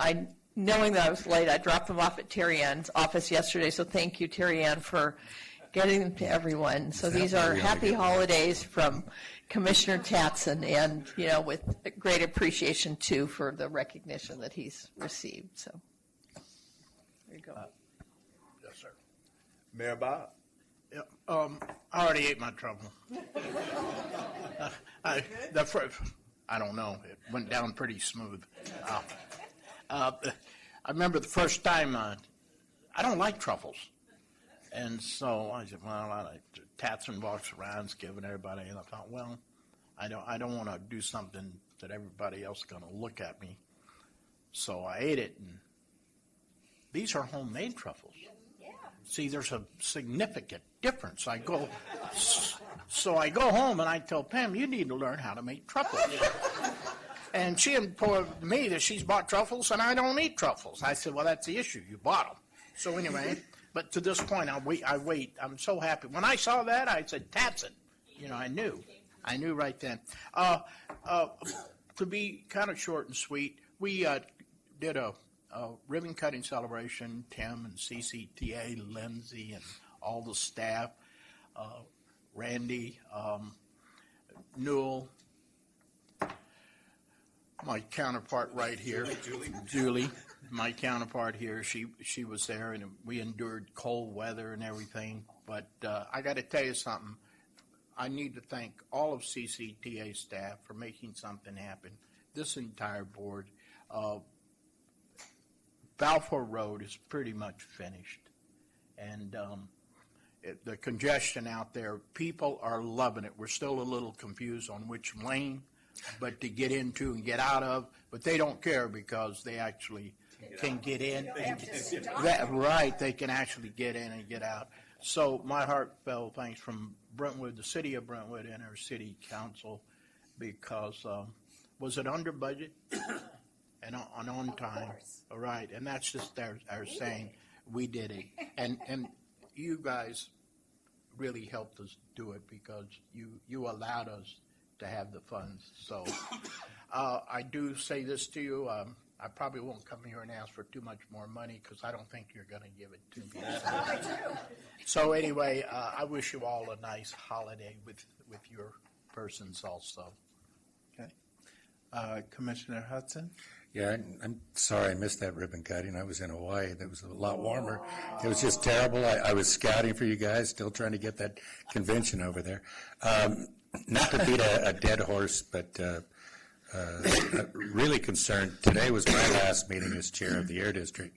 knowing that I was late, I dropped them off at Terry Ann's office yesterday, so thank you, Terry Ann, for getting them to everyone. So these are happy holidays from Commissioner Tatson, and, with great appreciation, too, for the recognition that he's received. So there you go. Yes, sir. Mayor Bob? Yeah, I already ate my truffle. I don't know. It went down pretty smooth. I remember the first time, I don't like truffles. And so I said, well, Tatson walks around giving everybody, and I thought, well, I don't want to do something that everybody else is going to look at me. So I ate it, and these are homemade truffles. See, there's a significant difference. So I go home and I tell Pam, you need to learn how to make truffles. And she informed me that she's bought truffles and I don't eat truffles. I said, well, that's the issue. You bought them. So anyway, but to this point, I wait. I'm so happy. When I saw that, I said, Tatson. I knew right then. To be kind of short and sweet, we did a ribbon cutting celebration. Tim and CCTA, Lindsay, and all the staff, Randy, Newell, my counterpart right here, Julie, my counterpart here. She was there, and we endured cold weather and everything. But I got to tell you something. I need to thank all of CCTA staff for making something happen. This entire board. Balfour Road is pretty much finished, and the congestion out there, people are loving it. We're still a little confused on which lane, but to get into and get out of, but they don't care because they actually can get in. Right, they can actually get in and get out. So my heartfelt thanks from Brentwood, the city of Brentwood, and our city council, because was it under budget? And on time, all right, and that's just our saying, we did it, and you guys really helped us do it because you allowed us to have the funds. So I do say this to you, I probably won't come here and ask for too much more money because I don't think you're going to give it to me. So anyway, I wish you all a nice holiday with your persons also. Okay. Commissioner Hudson? Yeah, I'm sorry I missed that ribbon cutting. I was in Hawaii. That was a lot warmer. It was just terrible. I was scouting for you guys, still trying to get that convention over there. Not to beat a dead horse, but really concerned. Today was my last meeting as chair of the Air District,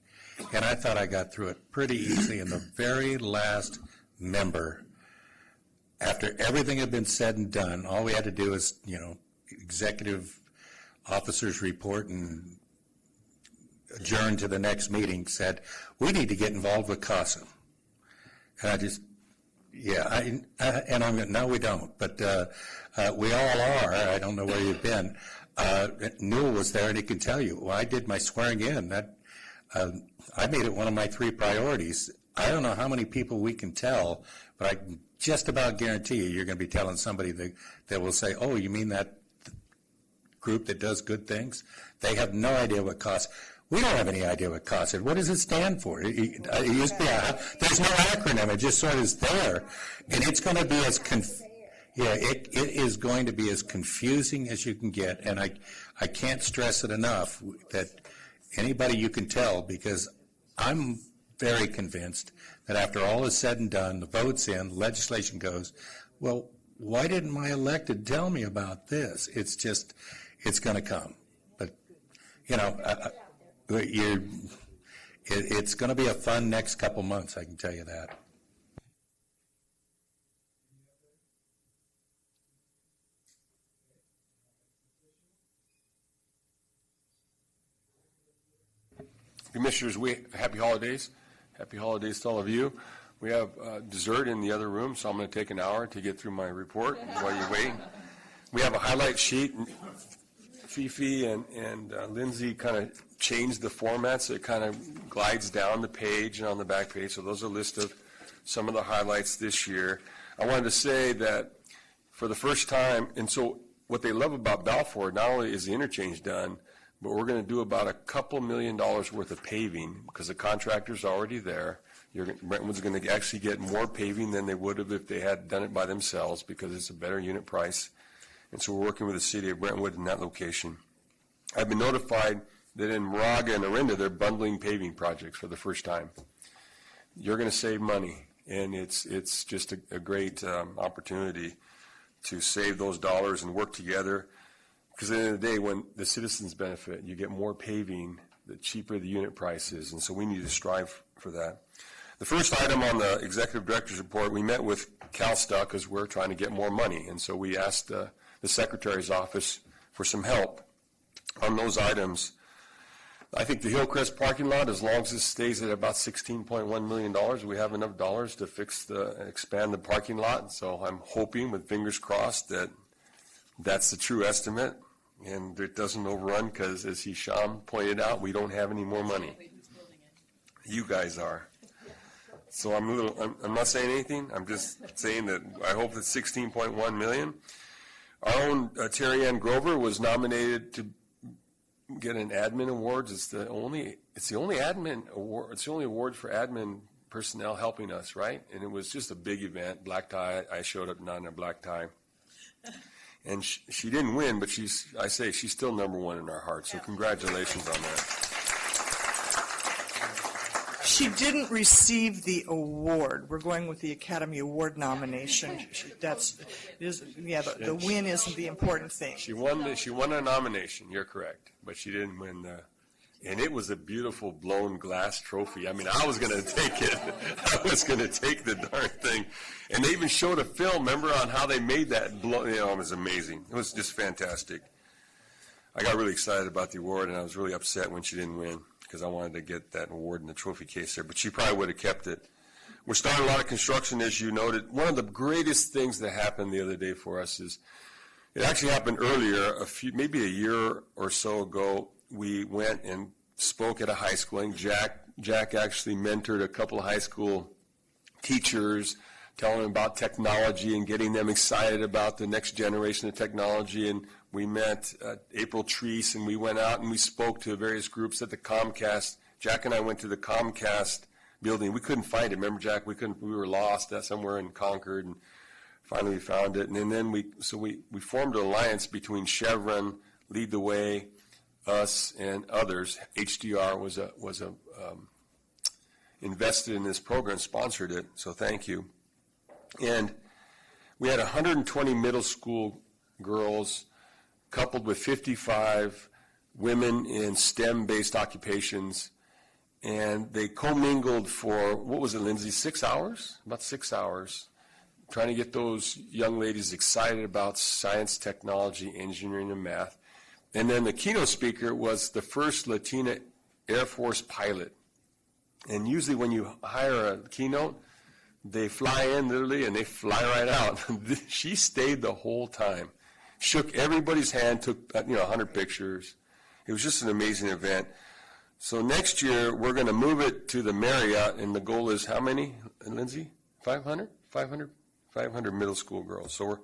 and I thought I got through it pretty easily. And the very last member, after everything had been said and done, all we had to do was, executive officers report and adjourn to the next meeting, said, we need to get involved with CASA. And I just, and I'm going, no, we don't. But we all are. I don't know where you've been. Newell was there, and he can tell you, well, I did my swearing in. That I made it one of my 3 priorities. I don't know how many people we can tell, but I can just about guarantee you're going to be telling somebody that will say, oh, you mean that group that does good things? They have no idea what CASA. We don't have any idea what CASA is. What does it stand for? It used to be there's no acronym. It just sort of is there, and it's going to be as it is going to be as confusing as you can get. And I can't stress it enough that anybody you can tell, because I'm very convinced that after all is said and done, the vote's in, legislation goes, well, why didn't my elected tell me about this? It's just, it's going to come. But, it's going to be a fun next couple months, I can tell you that. Commissioners, happy holidays. Happy holidays to all of you. We have dessert in the other room, so I'm going to take an hour to get through my report while you're waiting. We have a highlight sheet. Fifi and Lindsay kind of changed the format, so it kind of glides down the page and on the back page. So those are a list of some of the highlights this year. I wanted to say that, for the first time, and so what they love about Balfour, not only is the interchange done, but we're going to do about $2 million worth of paving because the contractor's already there. Brentwood's going to actually get more paving than they would have if they had done it by themselves because it's a better unit price. And so we're working with the city of Brentwood in that location. I've been notified that in Moraga and Orinda, they're bundling paving projects for the first time. You're going to save money, and it's just a great opportunity to save those dollars and work together. Because at the end of the day, when the citizens benefit, you get more paving, the cheaper the unit price is, and so we need to strive for that. The first item on the executive director's report, we met with CalSTA because we're trying to get more money, and so we asked the secretary's office for some help on those items. I think the Hillcrest parking lot, as long as it stays at about $16.1 million, we have enough dollars to expand the parking lot. So I'm hoping, with fingers crossed, that that's the true estimate and it doesn't overrun because, as Hisham pointed out, we don't have any more money. You guys are. So I'm not saying anything. I'm just saying that I hope that $16.1 million. Our own Terry Ann Grover was nominated to get an admin award. It's the only admin award. It's the only award for admin personnel helping us, right? And it was just a big event, black tie. I showed up not in a black tie. And she didn't win, but she's still number one in our hearts. So congratulations on that. She didn't receive the award. We're going with the Academy Award nomination. The win isn't the important thing. She won a nomination. You're correct, but she didn't win and it was a beautiful blown glass trophy. I mean, I was going to take it. I was going to take the darn thing. And they even showed a film, remember, on how they made that it was amazing. It was just fantastic. I got really excited about the award, and I was really upset when she didn't win because I wanted to get that award in the trophy case there, but she probably would have kept it. We're starting a lot of construction, as you noted. One of the greatest things that happened the other day for us is, it actually happened earlier, maybe a year or so ago. We went and spoke at a high school, and Jack actually mentored a couple of high school teachers, telling them about technology and getting them excited about the next generation of technology. And we met April Treese, and we went out and we spoke to various groups at the Comcast. Jack and I went to the Comcast building. We couldn't find it. Remember, Jack? We were lost somewhere in Concord, and finally we found it. And then we formed an alliance between Chevron, Lead the Way, us, and others. HDR was invested in this program, sponsored it. So thank you. And we had 120 middle school girls coupled with 55 women in STEM-based occupations, and they commingled for, what was it, Lindsay, 6 hours? About 6 hours, trying to get those young ladies excited about science, technology, engineering, and math. And then the keynote speaker was the first Latina Air Force pilot. And usually when you hire a keynote, they fly in literally and they fly right out. She stayed the whole time, shook everybody's hand, took 100 pictures. It was just an amazing event. So next year we're going to move it to the Marriott, and the goal is how many, Lindsay? 500 middle school girls. So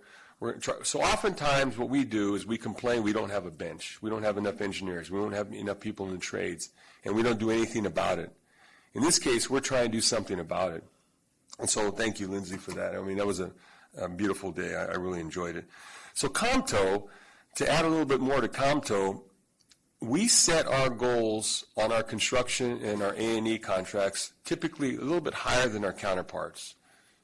so oftentimes what we do is we complain we don't have a bench. We don't have enough engineers. We don't have enough people in the trades, and we don't do anything about it. In this case, we're trying to do something about it. And so thank you, Lindsay, for that. I mean, that was a beautiful day. I really enjoyed it. So COMTO, to add a little bit more to COMTO, we set our goals on our construction and our A&E contracts typically a little bit higher than our counterparts.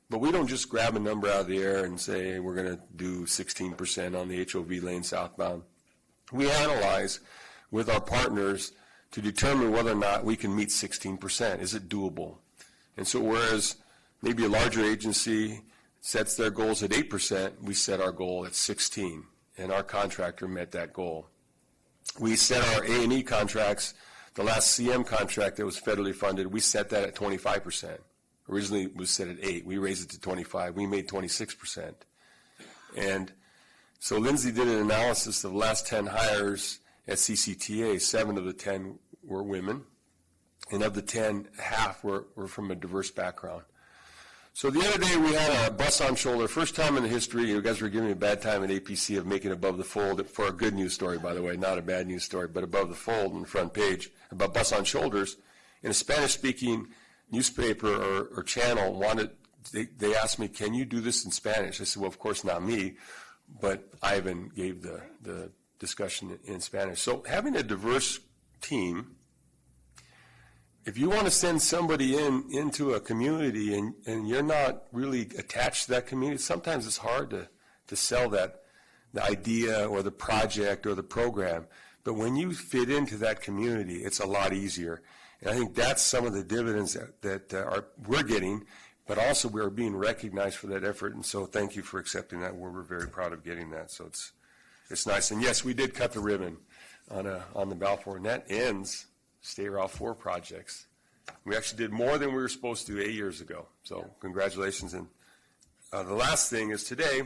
But we don't just grab a number out of the air and say we're going to do 16% on the HOV lane southbound. We analyze with our partners to determine whether or not we can meet 16%. Is it doable? And so whereas maybe a larger agency sets their goals at 8%, we set our goal at 16%, and our contractor met that goal. We set our A&E contracts, the last CM contract that was federally funded, we set that at 25%. Originally it was set at 8%. We raised it to 25%. We made 26%. And so Lindsay did an analysis of the last 10 hires at CCTA. 7 of the 10 were women, and of the 10, half were from a diverse background. So the other day, we had a bus on shoulder, first time in the history, you guys were giving me a bad time at APC of making above the fold, for a good news story, by the way, not a bad news story, but above the fold on the front page, about bus on shoulders. In a Spanish-speaking newspaper or channel, they asked me, can you do this in Spanish? I said, well, of course not me, but Ivan gave the discussion in Spanish. So having a diverse team, if you want to send somebody into a community and you're not really attached to that community, sometimes it's hard to sell the idea or the project or the program. But when you fit into that community, it's a lot easier. And I think that's some of the dividends that we're getting, but also we're being recognized for that effort. And so thank you for accepting that. We're very proud of getting that. So it's nice. And yes, we did cut the ribbon on the Balfour, and that ends State Route 4 projects. We actually did more than we were supposed to 8 years ago. So congratulations. And the last thing is today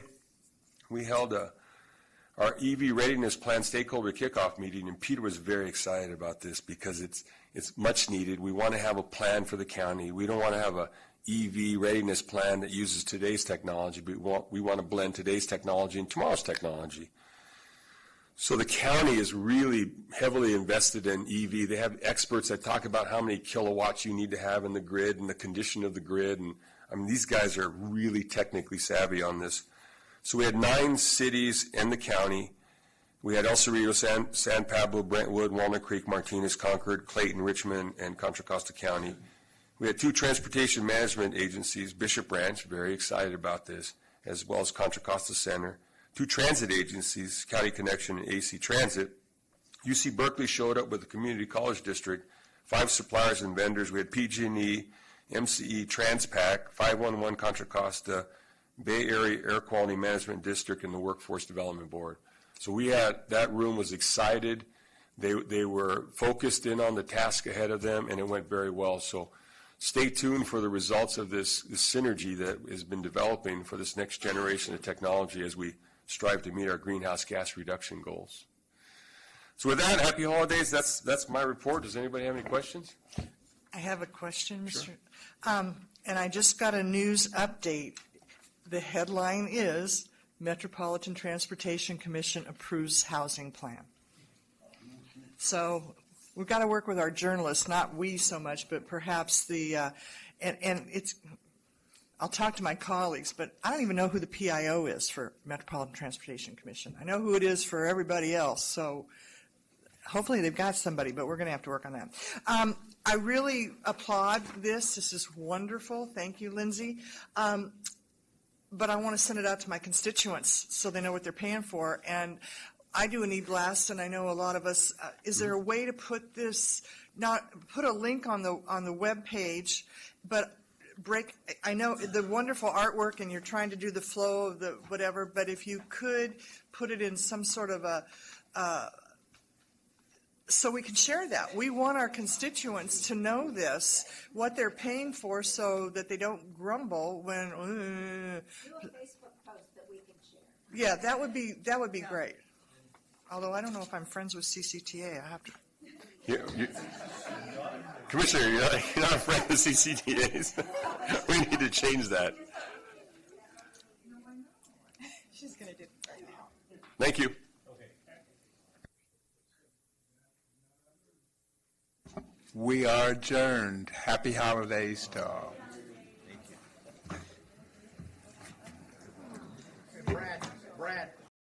we held our EV readiness plan stakeholder kickoff meeting, and Peter was very excited about this because it's much needed. We want to have a plan for the county. We don't want to have a EV readiness plan that uses today's technology, but we want to blend today's technology and tomorrow's technology. So the county is really heavily invested in EV. They have experts that talk about how many kilowatts you need to have in the grid and the condition of the grid. And I mean, these guys are really technically savvy on this. So we had 9 cities in the county. We had El Cerrito, San Pablo, Brentwood, Walnut Creek, Martinez, Concord, Clayton, Richmond, and Contra Costa County. We had 2 transportation management agencies, Bishop Ranch, very excited about this, as well as Contra Costa Center. 2 transit agencies, County Connection and AC Transit. UC Berkeley showed up with the Community College District, 5 suppliers and vendors. We had PG&E, MCE, Transpac, 511 Contra Costa, Bay Area Air Quality Management District, and the Workforce Development Board. So that room was excited. They were focused in on the task ahead of them, and it went very well. So stay tuned for the results of this synergy that has been developing for this next generation of technology as we strive to meet our greenhouse gas reduction goals. So with that, happy holidays. That's my report. Does anybody have any questions? I have a question, Mr. And I just got a news update. The headline is Metropolitan Transportation Commission approves housing plan. So we've got to work with our journalists, not we so much, but perhaps and it's, I'll talk to my colleagues, but I don't even know who the PIO is for Metropolitan Transportation Commission. I know who it is for everybody else, so hopefully they've got somebody, but we're going to have to work on that. I really applaud this. This is wonderful. Thank you, Lindsay. But I want to send it out to my constituents so they know what they're paying for. And I do an e-blast, and I know a lot of us. Is there a way to put this, not put a link on the web page, but I know the wonderful artwork, and you're trying to do the flow of the whatever, but if you could put it in some sort of so we can share that. We want our constituents to know this, what they're paying for, so that they don't grumble when. Do a Facebook post that we can share. Yeah, that would be great. Although I don't know if I'm friends with CCTA. I have to. Commissioner, you're not a friend of CCTA's. We need to change that. She's going to do it right now. Thank you. We are adjourned. Happy holidays to all. Brad.